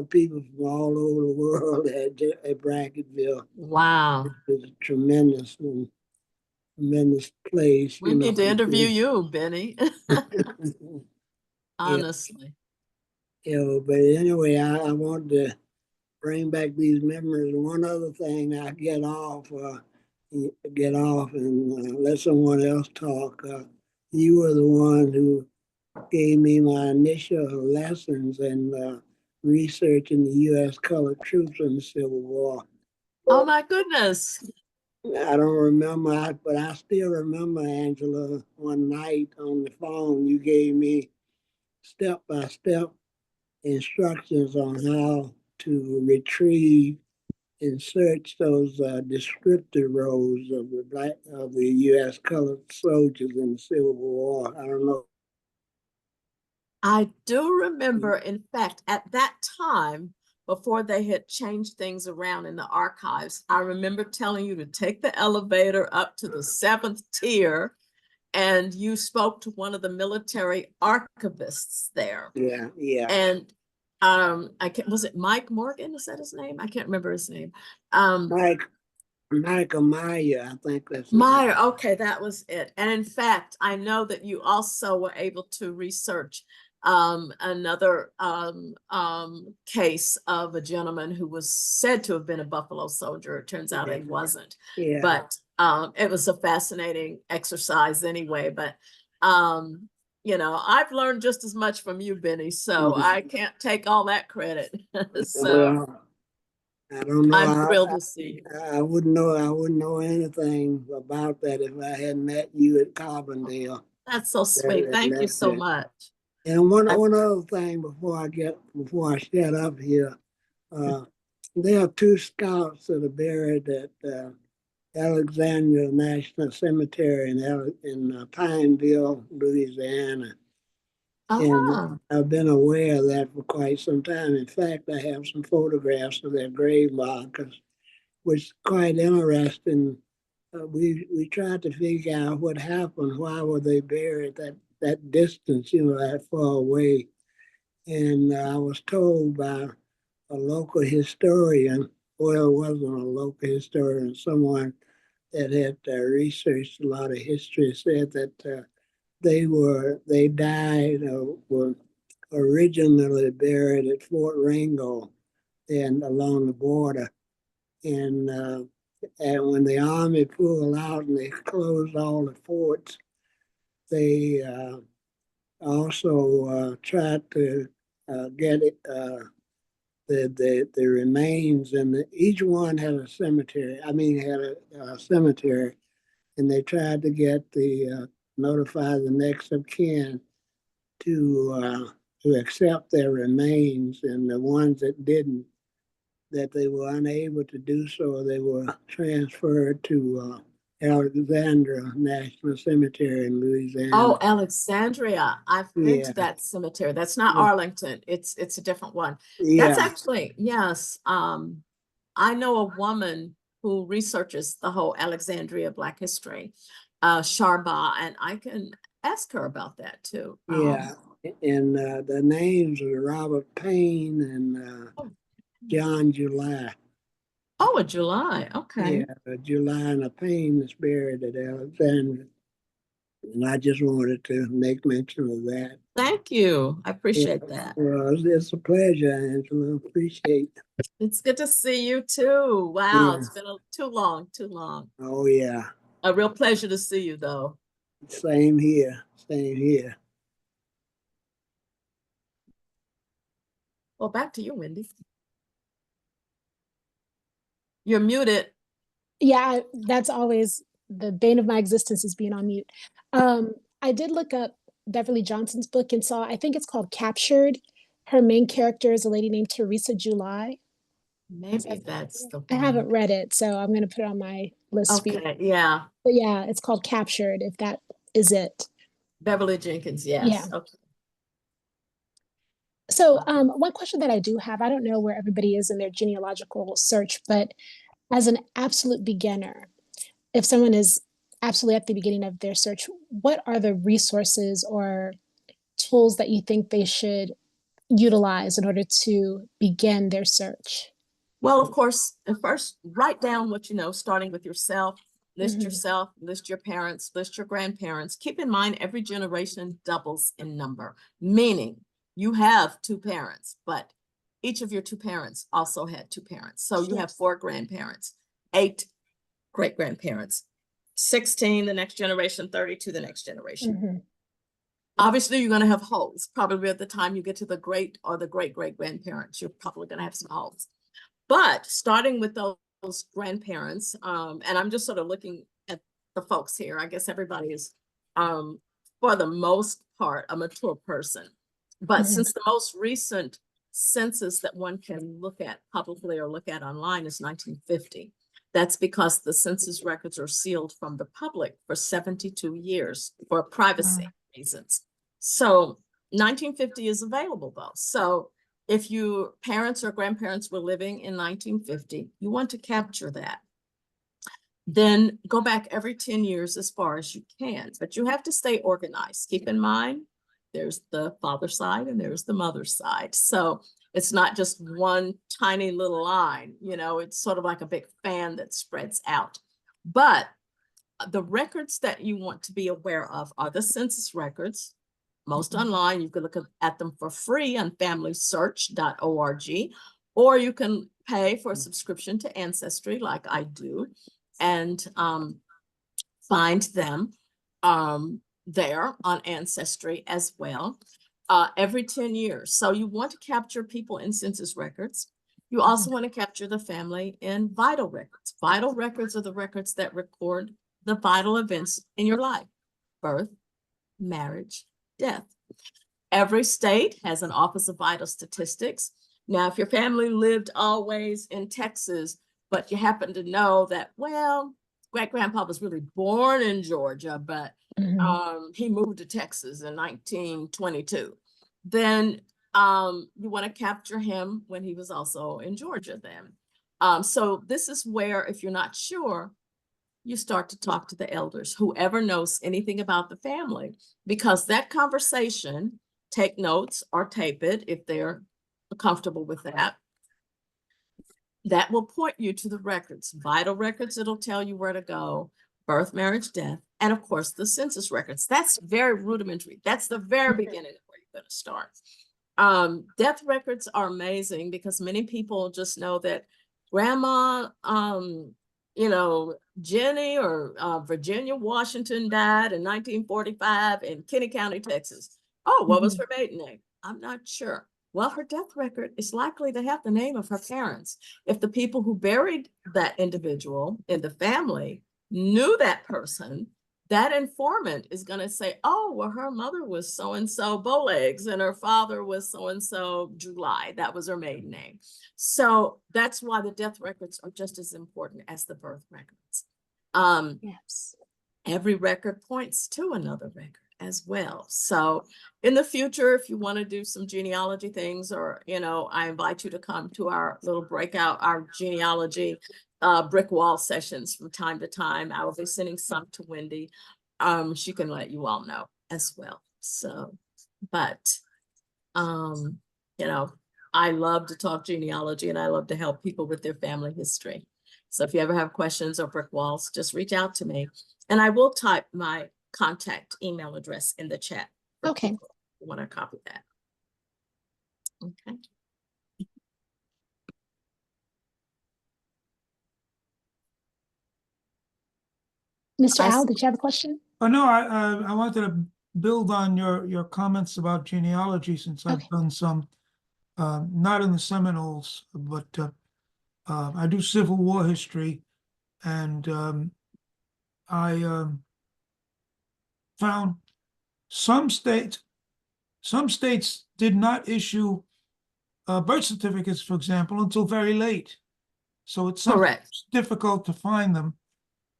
people from all over the world at Brackettville. Wow. It's a tremendous place, We need to interview you, Benny. Yeah, Honestly. but anyway, I want to bring back these memories. One other thing, I get off and let someone else talk. You were the one who gave me my initial lessons in researching the U.S. colored troops in the Civil War. Oh my goodness. I don't remember, but I still remember, Angela, one night on the phone, you gave me step-by-step instructions on how to retrieve and search those descriptor rolls of the U.S. colored soldiers in the Civil War. I don't know. I do remember, in fact, at that time, before they had changed things around in the archives, I remember telling you to take the elevator up to the 7th tier, and you spoke to one of the military archivists there. Yeah. And was it Mike Morgan? Is that his name? I can't remember his name. Michael Meyer, I think that's Meyer, okay, that was it. And in fact, I know that you also were able to research another case of a gentleman who was said to have been a Buffalo soldier. It turns out it wasn't. Yeah. But it was a fascinating exercise anyway. But I've learned just as much from you, Benny, so I can't take all that credit. So Well, I don't know. I'm thrilled to see you. I wouldn't know anything about that if I hadn't met you at Carbondale. That's so sweet. Thank you so much. And one other thing before I shut up here, there are 2 scouts that are buried at Alexandria National Cemetery in Pineville, Louisiana. And I've been aware of that for quite some time. In fact, I have some photographs of their grave markers, which is quite interesting. We tried to figure out what happened. Why were they buried that distance, that far away? And I was told by a local historian, well, it wasn't a local historian, someone that had researched a lot of history, said that they died or were originally buried at Fort Ringo and along the border. And when the Army pulled out and they closed all the forts, they also tried to get the remains, and each one had a cemetery. I mean, had a cemetery, and they tried to get the notify the next of kin to accept their remains, and the ones that didn't, that they were unable to do so, they were transferred to Alexandria National Cemetery in Louisiana. Oh, Alexandria. I've been Yeah. to that cemetery. That's not Yeah. Arlington. It's a different one. Yeah, That's actually, yes. I know a woman who researches the whole Alexandria Black history, Sharba, and I can ask her about that too. yeah. And the names are Robert Payne and John July. Oh, a July. Okay. Yeah, Juliana Payne is buried at Alexandria. And I just wanted to make mention of that. Thank you. I appreciate that. Well, it's a pleasure, Angela. Appreciate it. It's good to see you too. Wow, Yeah. it's been too long, too long. Oh, yeah. A real pleasure to see you though. Same here. Same here. Well, back to you, Wendy. You're muted. Yeah, that's always the bane of my existence is being on mute. I did look up Beverly Johnson's book and saw, I think it's called Captured. Her main character is a lady named Teresa July. Maybe that's the I one. haven't read it, so I'm going to put it on my list. Okay, yeah. But yeah, it's called Captured, if that is it. Beverly Jenkins, yes. Yeah. Okay. So one question that I do have, I don't know where everybody is in their genealogical search, but as an absolute beginner, if someone is absolutely at the beginning of their search, what are the resources or tools that you think they should utilize in order to begin their search? Well, of course, first write down what you know, starting with yourself. List Mhm. yourself, list your parents, list your grandparents. Keep in mind, every generation doubles in number, meaning you have two parents, but each of your two parents also had two parents. So you have 4 grandparents, 8 great-grandparents, 16 the next generation, 32 the next generation. Mhm. Obviously, you're going to have holes. Probably at the time you get to the great or the great-great-grandparents, you're probably going to have some holes. But starting with those grandparents, and I'm just sort of looking at the folks here. I guess everybody is, for the most part, a mature person. But Mhm. since the most recent census that one can look at publicly or look at online is 1950, that's because the census records are sealed from the public for 72 years for privacy reasons. So 1950 is available though. So if your parents or grandparents were living in 1950, you want to capture that. Then go back every 10 years as far as you can, but you have to stay organized. Keep in mind, there's the father side and there's the mother side. So it's not just one tiny little line, you know, it's sort of like a big fan that spreads out. But the records that you want to be aware of are the census records. Most online, you can look at them for free on familysearch.org, or you can pay for a subscription to Ancestry like I do and find them there on Ancestry as well every 10 years. So you want to capture people in census records. You also want to capture the family in vital records. Vital records are the records that record the vital events in your life: birth, marriage, death. Every state has an Office of Vital Statistics. Now, if your family lived always in Texas, but you happen to know that, well, great-grandpa was really born in Georgia, but he moved to Texas in 1922, then you want to capture him when he was also in Georgia then. So this is where, if you're not sure, you start to talk to the elders, whoever knows anything about the family, because that conversation, take notes or tape it if they're comfortable with that. That will point you to the records, vital records. It'll tell you where to go: birth, marriage, death, and of course the census records. That's very rudimentary. That's the very beginning of where you're going to start. Death records are amazing because many people just know that grandma, you know, Jenny or Virginia Washington died in 1945 in Kinney County, Texas. Oh, what was her maiden name? I'm not sure. Well, her death record is likely to have the name of her parents. If the people who buried that individual in the family knew that person, that informant is going to say, oh, well, her mother was so-and-so Bowlegs and her father was so-and-so July. That was her maiden name. So that's why the death records are just as important as the birth records. Yes. Every record points to another record as well. So in the future, if you want to do some genealogy things, or, I invite you to come to our little breakout, our genealogy brick wall sessions from time to time. I will be sending some to Wendy. She can let you all know as well. So, but, I love to talk genealogy and I love to help people with their family history. So if you ever have questions or brick walls, just reach out to me. And I will type my contact email address in the chat. Okay. You want to copy that. Okay. Mr. Al, did you have a question? Oh, no, I wanted to build on your comments about genealogy, since I've done some, not in the Seminoles, but I do Civil War history, and I found some states did not issue birth certificates, for example, until very late. So it's sometimes difficult to find them.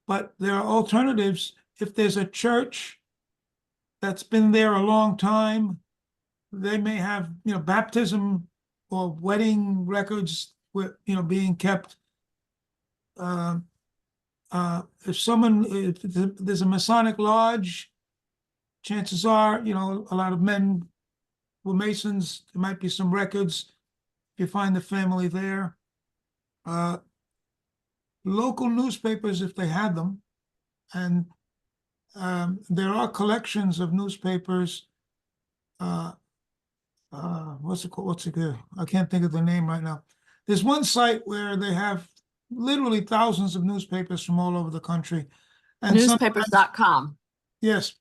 But there are alternatives. If there's a church that's been there a long time, they may have, baptism or wedding records with, being kept. If there's a Masonic lodge, chances are, a lot of men were Masons. There might be some records if you find the family there. Local newspapers, if they had them, and there are collections of newspapers. What's it called? What's it called? I can't think of the name right now. There's one site where they have literally thousands of newspapers from all over the country. And newspapers.com. Yes.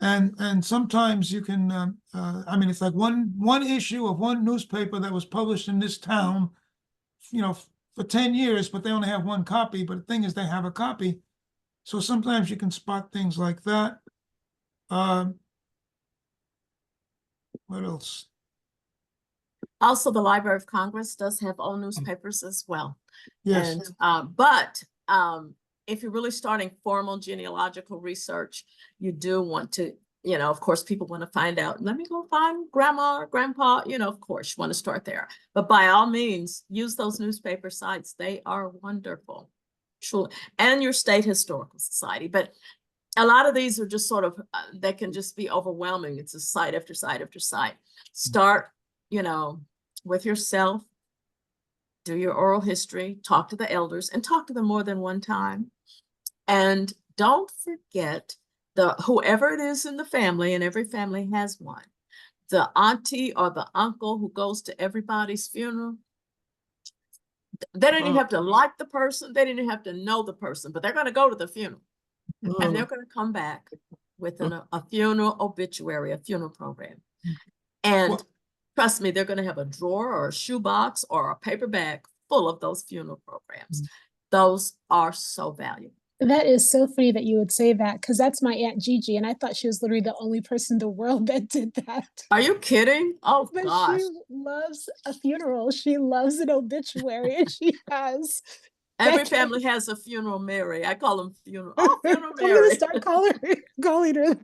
And sometimes you can, it's like one issue of one newspaper that was published in this town, for 10 years, but they only have one copy. But the thing is, they have a copy. So sometimes you can spot things like that. What else? Also, the Library of Congress does have all newspapers as well. Yes. And, but if you're really starting formal genealogical research, you do want to, of course, people want to find out, let me go find grandma or grandpa, of course, you want to start there. But by all means, use those newspaper sites. They are wonderful, truly. And your state historical society. But a lot of these are just sort of, they can just be overwhelming. It's a site after site after site. Start, with yourself. Do your oral history, talk to the elders, and talk to them more than one time. And don't forget whoever it is in the family, and every family has one, the auntie or the uncle who goes to everybody's funeral. They don't even have to like the person. They didn't have to know the person, but they're going to go to the funeral. And they're going to come back with a funeral obituary, a funeral program. And trust me, they're going to have a drawer or a shoebox or a paper bag full of those funeral programs. Those are so valuable. That is so funny that you would say that, because that's my Aunt Gigi, and I thought she was literally the only person in the world that did that. Are you kidding? Oh, but gosh. She loves a funeral. She loves an obituary, and she has. Every family has a funeral Mary. I call them funeral. Oh, funeral Mary. I'm going to start calling her that.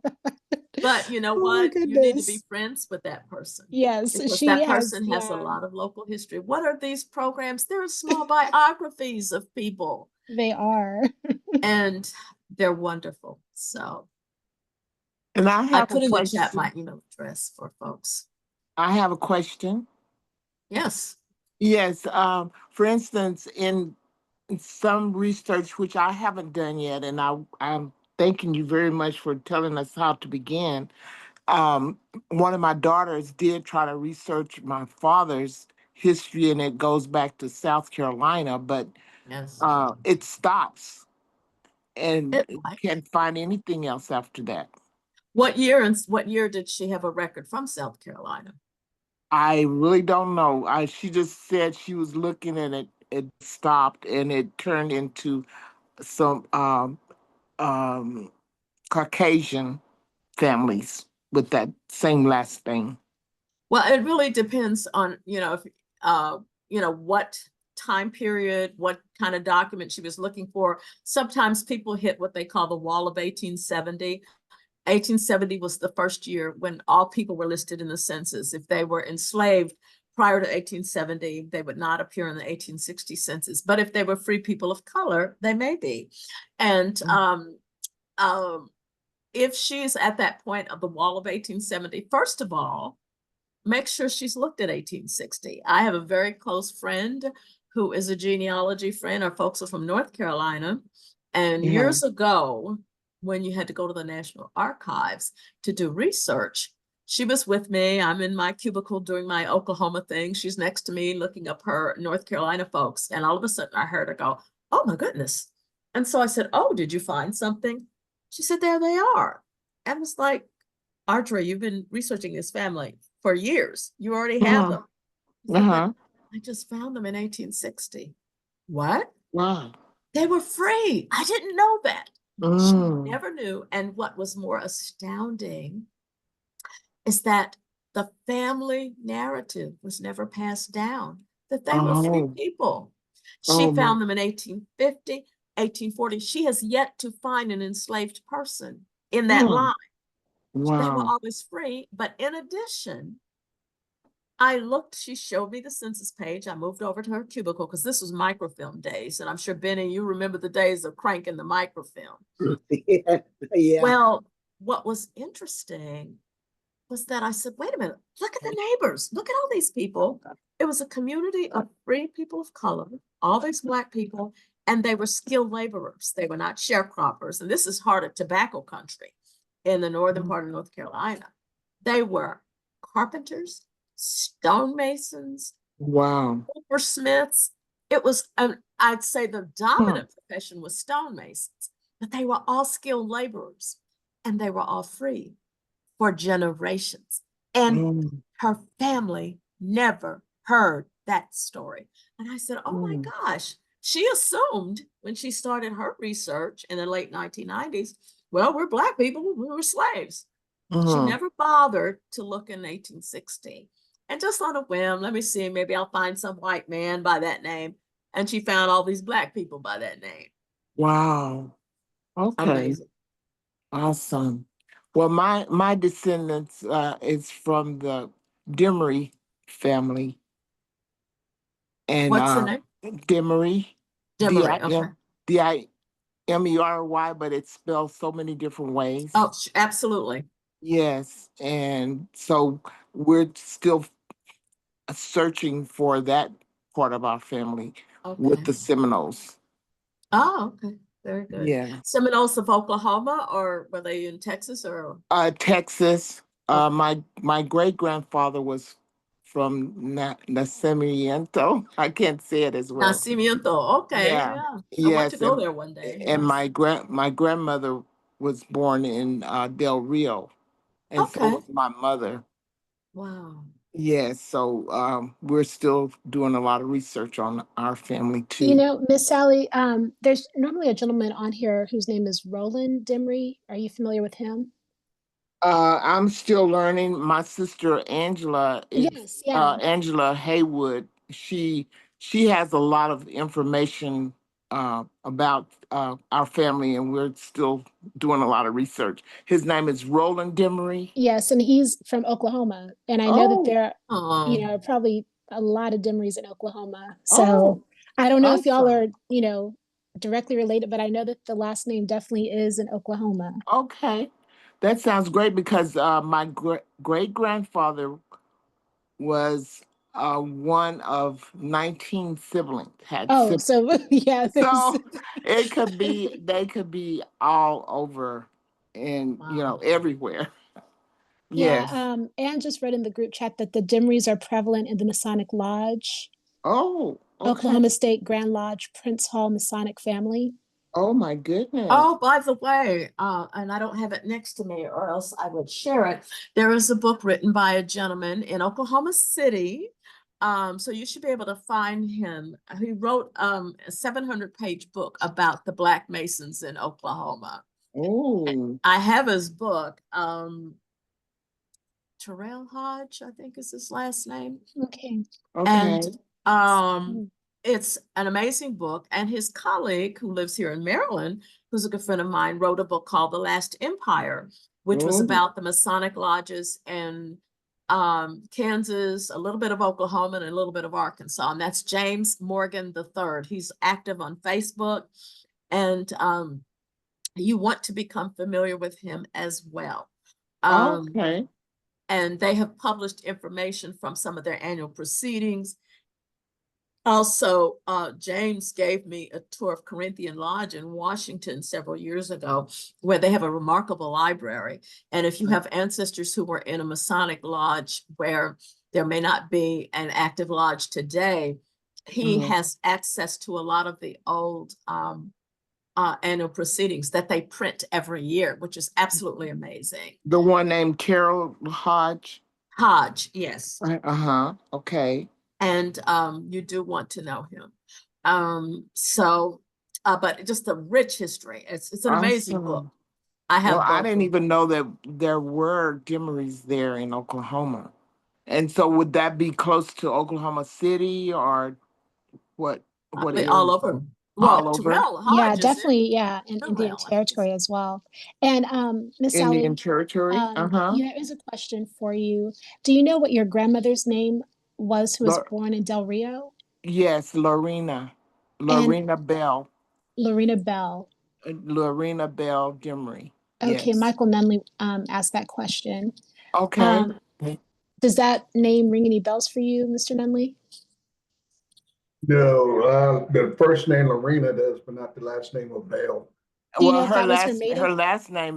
But you know what? You need to be friends with that person. Yes, because that person has a lot of local history. What are these programs? They're small biographies of people. They are. And they're wonderful. So, and I put in the chat my email address for folks. I have a question. Yes. Yes. For instance, in some research, which I haven't done yet, and I'm thanking you very much for telling us how to begin. One of my daughters did try to research my father's history, and it goes back to South Carolina, but it stops and can't find anything else after that. What year did she have a record from South Carolina? I really don't know. She just said she was looking and it stopped and it turned into some um, Caucasian families with that same last name. Well, it really depends on, if, what time period, what kind of document she was looking for. Sometimes people hit what they call the wall of 1870. 1870 was the first year when all people were listed in the census. If they were enslaved prior to 1870, they would not appear in the 1860 census. But if they were free people of color, they may be. And if she's at that point of the wall of 1870, first of all, make sure she's looked at 1860. I have a very close friend who is a genealogy friend. Our folks are from North Carolina. And years ago, when you had to go to the National Archives to do research, she was with me. I'm in my cubicle doing my Oklahoma thing. She's next to me looking up her North Carolina folks. And all of a sudden I heard her go, "Oh my goodness." And so I said, "Oh, did you find something?" She said, "There they are." And I was like, "Audrey, you've been researching this family for years. You already have them." Said, "But I just found them in 1860. What? Wow. They were free. I didn't know that. She never knew. And what was more astounding is that the family narrative was never passed down, that they were free people. She found them in 1850, 1840. She has yet to find an enslaved person in that line. They were always free. But in addition, I looked, she showed me the census page. I moved over to her cubicle because this was microfilm days. And I'm sure, Benny, you remember the days of cranking the microfilm. Yeah. Well, what was interesting was that I said, "Wait a minute, look at the neighbors. Look at all these people." It was a community of free people of color, all these Black people, and they were skilled laborers. They were not sharecroppers. And this is heart of tobacco country in the northern part of North Carolina. They were carpenters, stonemasons, silversmiths. It was, I'd say the dominant profession was stonemasons, but they were all skilled laborers and they were all free for generations. And her family never heard that story. And I said, "Oh my gosh." She assumed when she started her research in the late 1990s, well, we're Black people, we were slaves. She never bothered to look in 1860. And just on a whim, let me see, maybe I'll find some white man by that name. And she found all these Black people by that name. Wow. Okay. Amazing. Awesome. Well, my descendants is from the Demery family. And what's the name? Demery. Demery, okay. Dimery, but it's spelled so many different ways. Oh, absolutely. Yes. And so we're still searching for that part of our family with the Seminoles. Oh, okay. Very good. Yeah. Seminoles of Oklahoma, or were they in Texas or? Texas. My great grandfather was from Nacimiento. I can't say it as well. Nacimiento. Okay. Yeah. I want to go there one day. And my grandmother was born in Del Rio, and so was my mother. Wow. Yes, so we're still doing a lot of research on our family too. You know, Miss Sally, there's normally a gentleman on here whose name is Roland Demery. Are you familiar with him? I'm still learning. My sister Angela is Angela Haywood. She has a lot of information about our family, and we're still doing a lot of research. His name is Roland Demery. Yes, and he's from Oklahoma, and I know that there are, you know, probably a lot of Demerys in Oklahoma. So I don't know if y'all are, you know, directly related, but I know that the last name definitely is in Oklahoma. Okay. That sounds great because my great grandfather was one of 19 siblings. So yeah. So they could be all over and everywhere. Yeah, Yes. Anne just read in the group chat that the Demerys are prevalent in the Masonic Lodge. Oh, okay. Oklahoma State Grand Lodge, Prince Hall Masonic family. Oh my goodness. Oh, by the way, and I don't have it next to me or else I would share it. There is a book written by a gentleman in Oklahoma City. So you should be able to find him. He wrote a 700-page book about the Black Masons in Oklahoma. Oh. I have his book. Terrell Hodge, I think is his last name. Okay. And Mm. it's an amazing book. And his colleague who lives here in Maryland, who's a good friend of mine, wrote a book called The Last Empire, which was about the Masonic lodges in Kansas, a little bit of Oklahoma, and a little bit of Arkansas. And that's James Morgan III. He's active on Facebook. And you want to become familiar with him as well. Okay. And they have published information from some of their annual proceedings. Also, James gave me a tour of Corinthian Lodge in Washington several years ago, where they have a remarkable library. And if you have ancestors who were in a Masonic lodge where there may not be an active lodge today, he has access to a lot of the old annual proceedings that they print every year, which is absolutely amazing. The one named Carol Hodge. Hodge, yes. Uh-huh. Okay. And you do want to know him. But just a rich history. It's an amazing book. I have Well, I didn't even know that there were Gimmeries there in Oklahoma. And so would that be close to Oklahoma City or what area? All over. Well, All over? Terrell Hodge Yeah, is definitely. Yeah, in Terrell, Indian Territory as well. And Miss Indian Sally, Territory? there is a question for you. Do you know what your grandmother's name was who was born in Del Rio? Yes, Lorena Bell. Lorena Bell. Lorena Bell Gimmery. Okay, Yes. Michael Nunley asked that question. Okay. Does that name ring any bells for you, Mr. Nunley? No, the first name Lorena does, but not the last name of Bell. Do you know if that was her maiden? Her last name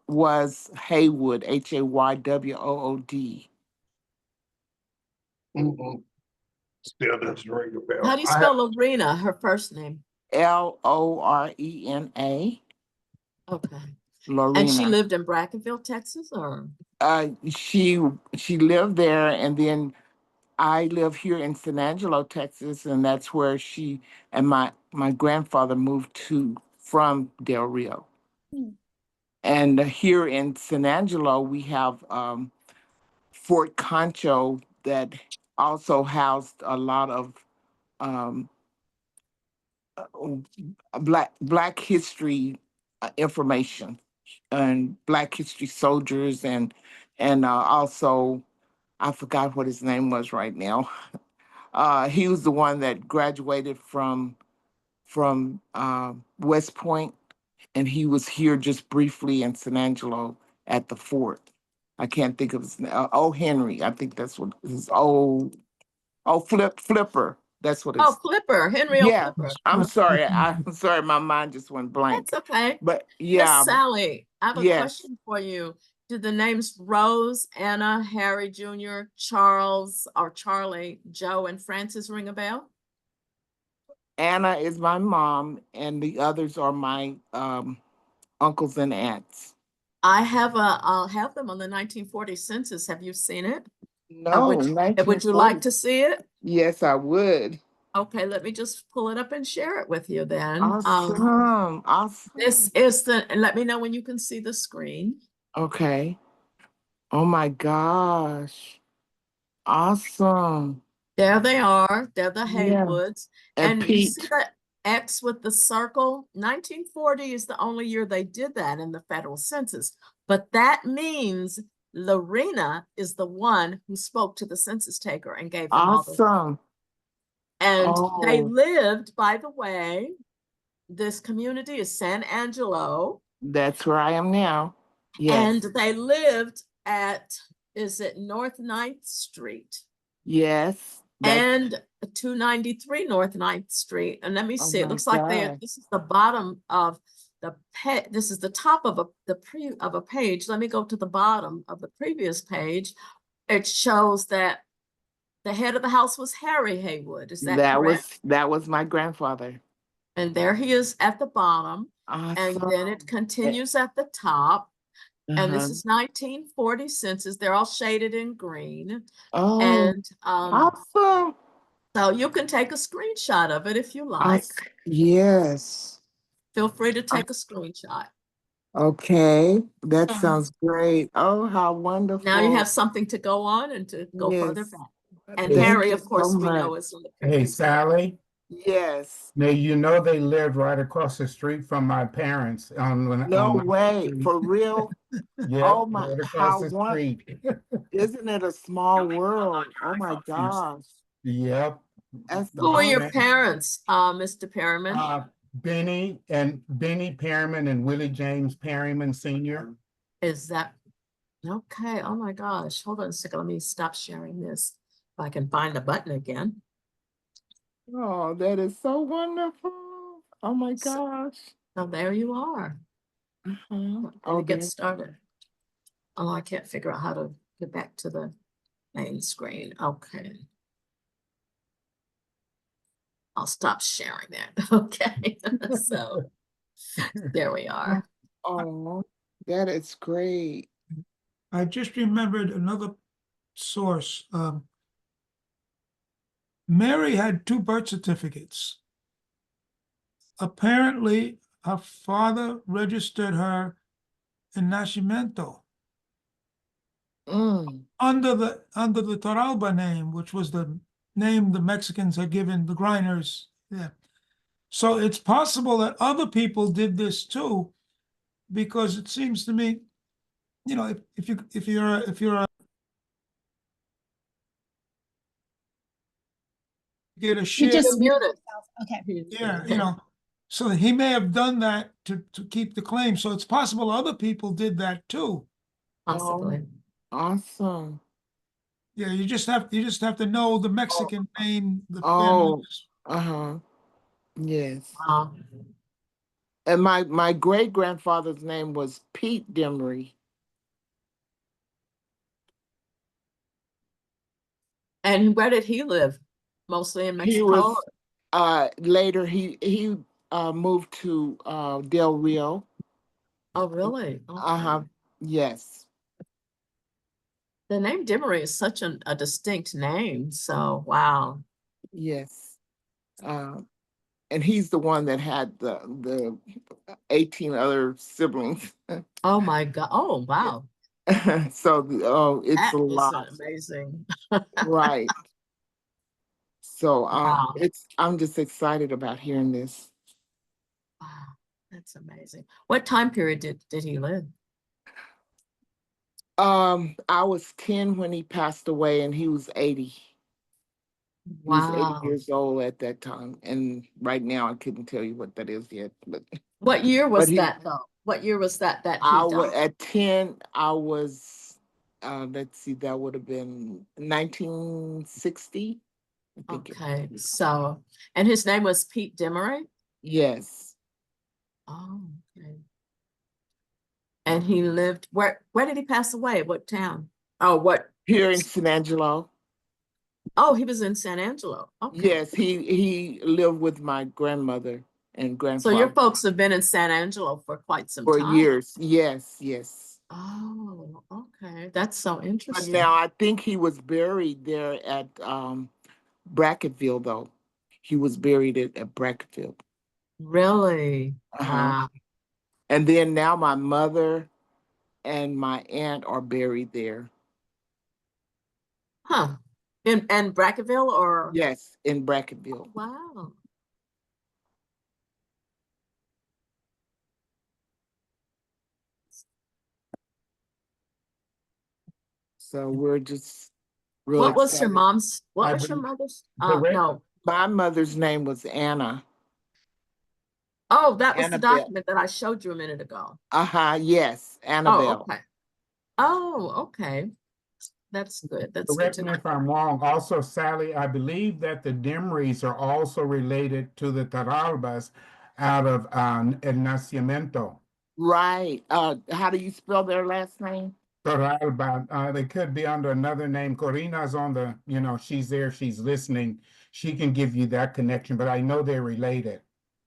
was Haywood, Haywood. Still doesn't ring a bell. How do you spell Lorena, her first name? Lorena. Okay. Lorena. And she lived in Brackenville, Texas, or? She lived there, and then I live here in San Angelo, Texas, and that's where she and my grandfather moved from Del Rio. And here in San Angelo, we have Fort Concho that also housed a lot of Black history information and Black history soldiers and also I forgot what his name was right now. He was the one that graduated from West Point, and he was here just briefly in San Angelo at the fort. I can't think of his name. Henry. I think that's what his Flipper. That's what it's. Flipper, Henry Yeah, Flipper. I'm sorry. I'm sorry. My mind just went blank. That's okay. But yeah. Miss Sally, I have a yes. question for you. Do the names Rose, Anna, Harry Jr., Charles, or Charlie, Joe, and Francis ring a bell? Anna is my mom, and the others are my uncles and aunts. I'll have them on the 1940 census. Have you seen it? No. Would you like to see it? Yes, I would. Okay, let me just pull it up and share it with you then. Awesome. This is and let me know when you can see the screen. Okay. Oh my gosh. Awesome. There they are. They're the Haywoods. And you see that X with the circle? 1940 is the only year they did that in the federal census. But that means Lorena is the one who spoke to the census taker and gave them awesome. And they lived, by the way, this community is San Angelo. That's where I am now. Yes. And they lived at, is it North 9th Street? Yes. And 293 North 9th Street. And let me see, it looks like this is the bottom of the this is the top of a page. Let me go to the bottom of the previous page. It shows that the head of the house was Harry Haywood. Is that correct? That was my grandfather. And there he is at the bottom. And then it Awesome. continues at the top. And this Uh-huh. is 1940 census. They're all shaded in green. Oh, And awesome. so you can take a screenshot of it if you like. Yes. Feel free to take a screenshot. Okay, that Mhm. sounds great. Oh, how Now you wonderful. have something to go on and to go further Yes. back. And Thank Harry, you of so course, we know much. is in the Hey, picture. Sally, Yes. now you know they lived right across the street from my parents on No my way. street. For real? Yep, Oh my, right across how the one, street. isn't it a small world? Oh my gosh. Yep. That's Who are your awesome. parents, Mr. Perriman? Benny Perryman and Willie James Perryman Sr. Is that okay? Oh my gosh. Hold on a second. Let me stop sharing this. If I can find the button again. Oh, that is so wonderful. Oh my So- gosh. So there you are. Uh-huh. Let Oh, me get there. started. Oh, I can't figure out how to get back to the main screen. Okay. I'll stop sharing that. Okay. So there we are. Oh, that is great. I just remembered another source. Mary had two birth certificates. Apparently, her father registered her in Nacimiento Mm. under the Toralba name, which was the name the Mexicans had given the Griners. Yeah. So it's possible that other people did this too, because it seems to me, you know, if you're a get a You share, just muted muted. yourself. Okay. yeah, you know, so he may have done that to keep the claim. So it's possible other people did that too. Possibly. Awesome. Yeah, you just have to know the Mexican name, the family. Oh, uh-huh. Yes. Wow. And my great grandfather's name was Pete Demery. And where did he live? Mostly in He Mexico? was later he moved to Del Rio. Oh, really? Uh-huh. Okay. Yes. The name Demery is such a distinct name. So, wow. Yes. And he's the one that had the 18 other siblings. Oh my God. Oh, wow. So it's That a is lot. amazing. Right. So Wow. I'm just excited about hearing this. Wow. That's amazing. What time period did he live? I was 10 when he passed away, and he was 80. He was 80 Wow. years old at that time. And right now I couldn't tell you what that is yet. What year But was he that though? What year was that he I was died? at 10, I was let's see, that would have been 1960. I think it was. Okay. So, and his name was Pete Demery? Yes. Oh, okay. And he lived where did he pass away? What town? Oh, what? Here in San Angelo. Oh, he was in San Angelo. Okay. Yes, he lived with my grandmother and So grandfather your folks have been in San Angelo for quite some for time. years. Yes, yes. Oh, okay. That's so But interesting. now I think he was buried there at Bracketville, though. He was buried at Bracketville. Really? Uh-huh. Wow. And then now my mother and my aunt are buried there. Huh. In Bracketville or? Yes, in Bracketville. Wow. So we're just real What was your excited. mom's? What I was your believe- mother's? Correct. No. My mother's name was Anna. Oh, that was the Annabelle. document that I showed you a minute ago. Uh-huh, yes, Oh, Annabelle. okay. Oh, okay. That's good. That's good Correct to me know. if I'm wrong. Also, Sally, I believe that the Demerys are also related to the Taralbas out of El Nacimiento. Right. How do you spell their last name? Toralba, they could be under another name. Corina's on the, she's there, she's listening. She can give you that connection, but I know they're related.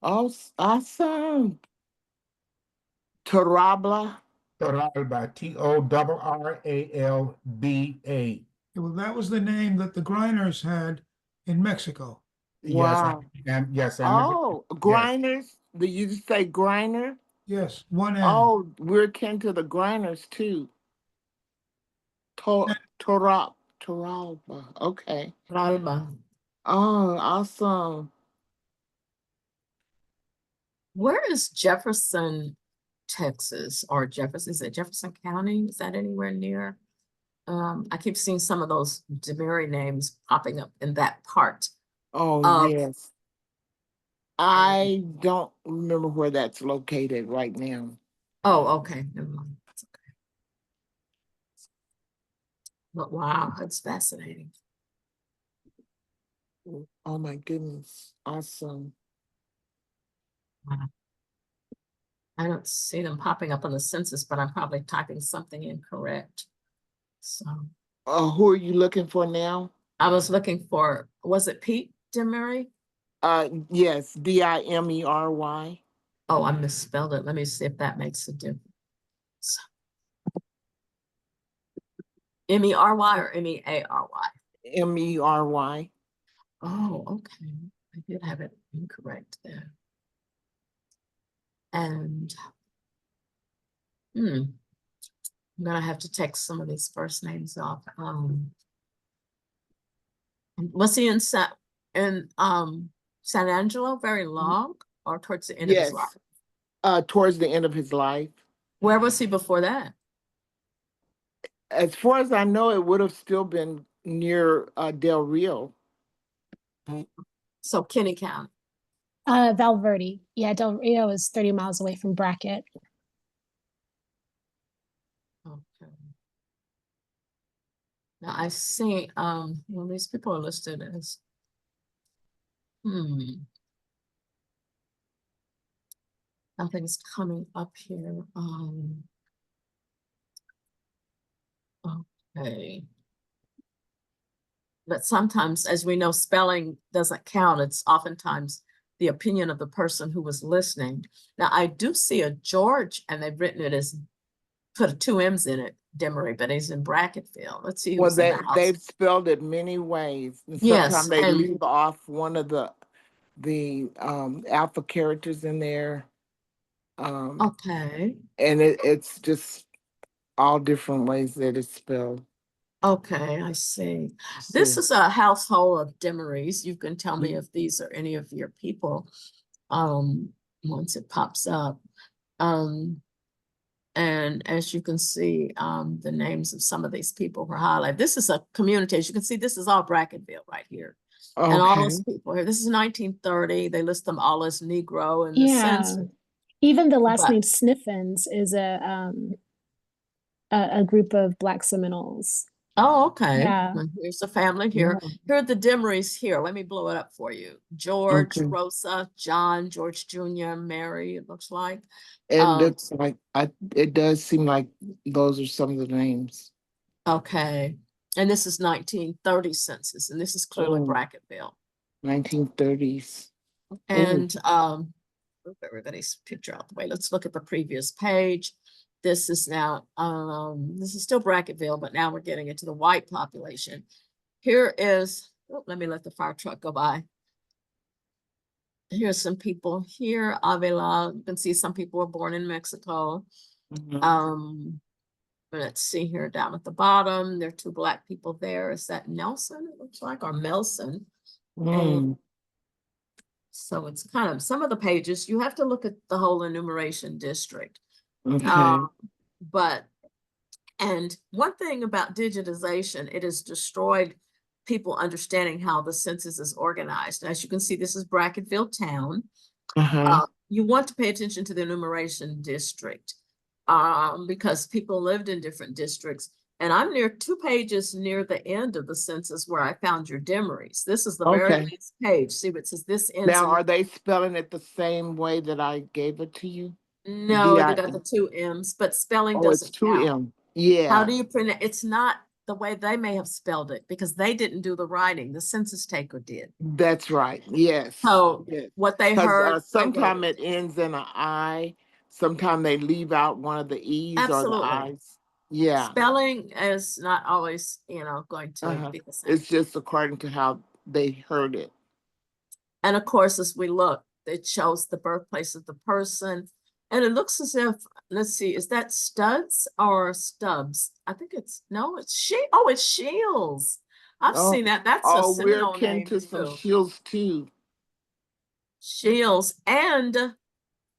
Awesome. Torabla. Torralba, Torralba. Well, that was the name that the Griners had in Mexico. Yes, Wow. and yes, and Oh, yes. grinders. Did you say grinder? Yes, one N. Oh, we're akin to the grinders too. Toralba. Okay. Ralba. Oh, awesome. Where is Jefferson, Texas, or Jefferson? Is it Jefferson County? Is that anywhere near? I keep seeing some of those Demary names popping up in that part. Oh, yes. I don't remember where that's located right now. Oh, okay. Never mind. That's okay. But wow, that's fascinating. Oh my goodness. Awesome. Wow. I don't see them popping up on the census, but I'm probably typing something incorrect. So Who are you looking for now? I was looking for, was it Pete Demery? Yes, Dimery. Oh, I misspelled it. Let me see if that makes a difference. Mery or Meary? Mery. Oh, okay. I did have it incorrect there. And I'm gonna have to take some of these first names off. Was he in San Angelo very long, or towards the end of his life? Towards the end of his life. Where was he before that? As far as I know, it would have still been near Del Rio. So Kinney County. Valverde. Yeah, Del Rio is 30 miles away from Brackett. Okay. Now I see, well, these people are listed as, nothing's coming up here. Okay. But sometimes, as we know, spelling doesn't count. It's oftentimes the opinion of the person who was listening. Now, I do see a George, and they've written it as, put 2 M's in it, Demery, but he's in Bracketville. Let's see Well, who's in the house. they've spelled it many ways. And Yes, sometimes they and leave off one of the alpha characters in there. okay. And it's just all different ways that it's spelled. Okay, I see. This is a household of Demerys. You can tell me if these are any of your people, once it pops up. And as you can see, the names of some of these people were highlighted. This is a community. As you can see, this is all Bracketville right here. Okay. And all those people here. This is 1930. They list them all as Negro in the sense. Even the last name Sniffens is a group of Black Seminoles. Oh, okay. Yeah. Well, here's the family here. Yeah. Here are the Demerys here. Let me blow it up for you. George, okay. Rosa, John, George Jr., Mary, it looks like. It looks like, it does seem like those are some of the names. Okay. And this is 1930 census, and this is clearly Bracketville. 1930s. And move everybody's picture out the way. Let's look at the previous page. This is now, this is still Bracketville, but now we're getting into the white population. Here is, let me let the fire truck go by. Here's some people here. Avila, you can see some people were born in Mexico. Let's see here down at the bottom. There are 2 Black people there. Is that Nelson, it looks like, or Melson? So it's kind of, some of the pages, you have to look at the whole enumeration district. Okay. And one thing about digitization, it has destroyed people understanding how the census is organized. As you can see, this is Bracketville town. You want to pay attention to the enumeration district because people lived in different districts. And I'm near 2 pages near the end of the census where I found your Demerys. This is the very last page. See what it says, this ends. Now, are they spelling it the same way that I gave it to you? No, they got the 2 M's, but spelling doesn't it's 2 count. M. Yeah. How do you pronounce? It's not the way they may have spelled it because they didn't do the writing. The census taker did. That's right. Yes. So Yes. what they heard, Because sometimes it ends in an I. Sometimes they leave out one of the E's or the absolutely. I's. Yeah. Spelling is not always, going to be the same. It's just according to how they heard it. And of course, as we look, it shows the birthplace of the person. And it looks as if, let's see, is that Studs or Stubbs? I think it's, no, it's it's Shields. I've seen that. That's a we're Seminole akin name to some too. Shields too. Shields. And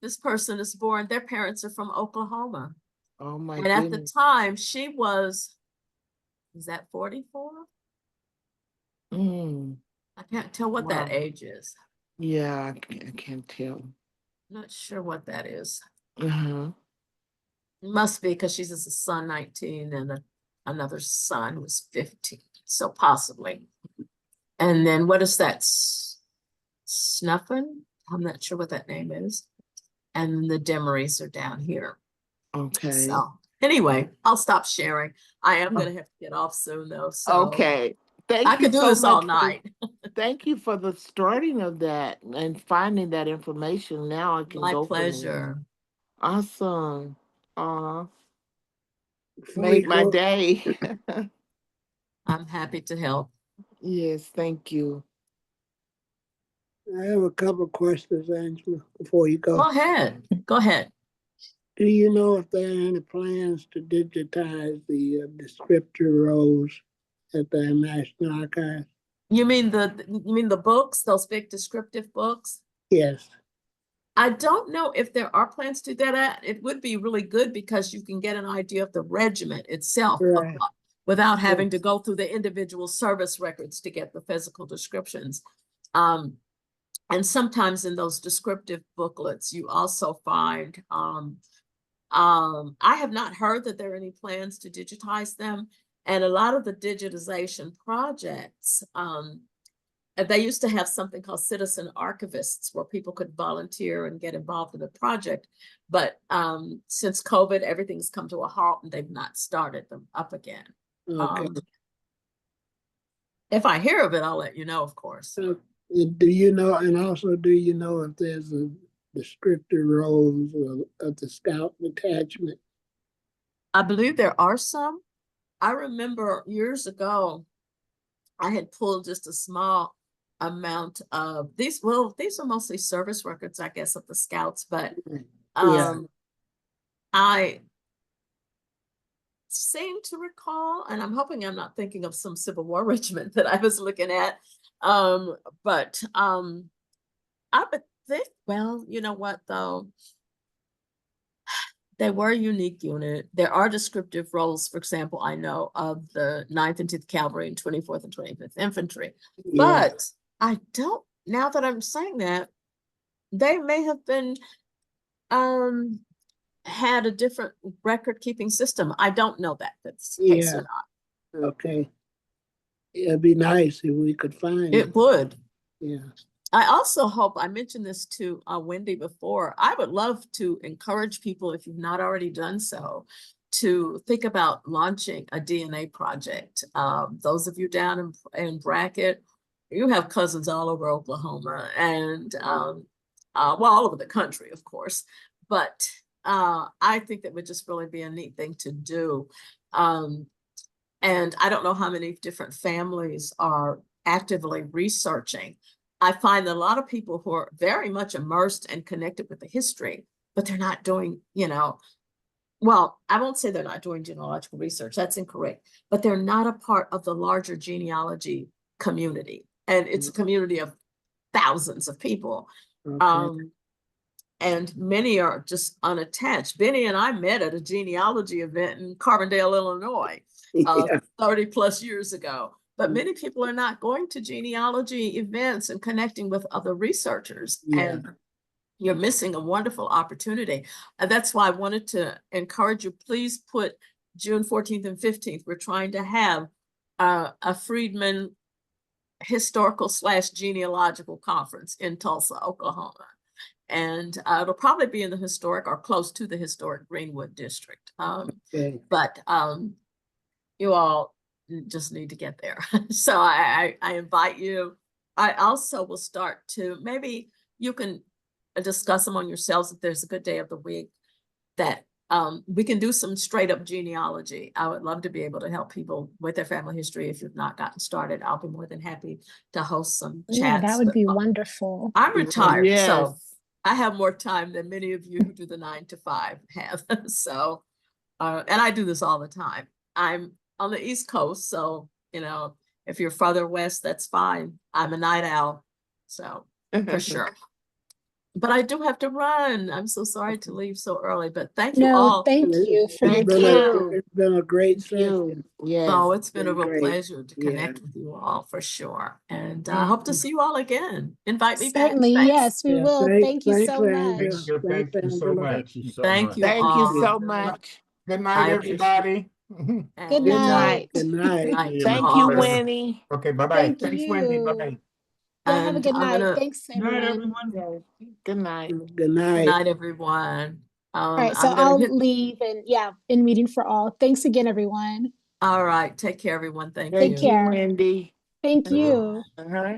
this person is born, their parents are from Oklahoma. Oh my And goodness. at the time, she was, is that 44? I can't tell what that age is. Yeah, I can't tell. Not sure what that is. Uh-huh. It must be because she's a son 19 and another son was 15. So possibly. And then what is that? Snuffin? I'm not sure what that name is. And the Demarys are down here. Okay. So anyway, I'll stop sharing. I am going to have to get off soon though. So okay. I could do this all night. Thank you for the starting of that and finding that information. Now I can My go from there. pleasure. Awesome. Before we Made my go, day. I'm happy to help. Yes, thank you. I have a couple of questions, Angela, before you go. Go ahead. Go ahead. Do you know if there are any plans to digitize the descriptor rolls at the National Archives? You mean the books, those big descriptive books? Yes. I don't know if there are plans to do that. It would be really good because you can get an idea of the regiment itself Right. without having to go through the individual service records to get the physical descriptions. And sometimes in those descriptive booklets, you also find, I have not heard that there are any plans to digitize them. And a lot of the digitization projects, they used to have something called citizen archivists where people could volunteer and get involved in the project. But since COVID, everything's come to a halt and they've not started them up again. Okay. If I hear of it, I'll let you know, of course. So, do you know, and also do you know if there's a descriptor rolls of the Scout detachment? I believe there are some. I remember years ago, I had pulled just a small amount of these. Well, these are mostly service records, I guess, of the Scouts, but I seem to recall, and I'm hoping I'm not thinking of some Civil War regiment that I was looking at. But I would think, well, you know what though? They were a unique unit. There are descriptive roles, for example, I know of the 9th and 10th Cavalry and 24th and 25th Infantry. But I don't, now that I'm saying that, they may have been, had a different record keeping system. I don't know that that's the case or not. Okay. It'd be nice if we could find it. Would. Yeah. I also hope, I mentioned this to Wendy before, I would love to encourage people, if you've not already done so, to think about launching a DNA project. Those of you down in Brackett, you have cousins all over Oklahoma and well, all over the country, of course. But I think that would just really be a neat thing to do. And I don't know how many different families are actively researching. I find that a lot of people who are very much immersed and connected with the history, but they're not doing, well, I won't say they're not doing genealogical research. That's incorrect, but they're not a part of the larger genealogy community. And it's a community of thousands of people. Okay. And many are just unattached. Benny and I met at a genealogy event in Carbondale, Illinois, 30 plus years ago. But many people are not going to genealogy events and connecting with other researchers. And you're missing a wonderful opportunity. And that's why I wanted to encourage you, please put June 14th and 15th. We're trying to have a Freedmen historical / genealogical conference in Tulsa, Oklahoma. And it'll probably be in the historic or close to the historic Greenwood district. But you all just need to get there. So I invite you. I also will start to, maybe you can discuss among yourselves if there's a good day of the week that we can do some straight up genealogy. I would love to be able to help people with their family history. If you've not gotten started, I'll be more than happy to host some chats. Yeah, that would be wonderful. I'm retired, so Yes. I have more time than many of you who do the 9 to 5 have. So, and I do this all the time. I'm on the East Coast, so, you know, if you're further west, that's fine. I'm a night owl, so for sure. But I do have to run. I'm so sorry to leave so early, but thank you No, all. thank you for your Thank time. you. It's been a great Thank you. session. Yes. Oh, it's been a been real great. pleasure to Yeah. connect with you all for sure. And I hope to see you all again. Invite me back. Certainly, Thanks. yes, we Yeah, will. Thank you thanks, so Angela. much. Thank you so Angela. much. Thank you Thank you all. so much. Good I night, appreciate everybody. Good And, Good night. night. Good night. night to Thank you, all. Winnie. Okay, bye-bye. Thank Thanks, Wendy. you. Bye-bye. Yeah, have a And good I'm night. gonna, Thanks, Good night, everyone. everyone. Good night. Good good night. night, everyone. All right, so I'm gonna I'll hit, leave and yeah, in meeting for all. Thanks again, everyone. all right. Take care, everyone. Thank Take you. Thank you, care. Wendy. Thank you. Uh-huh.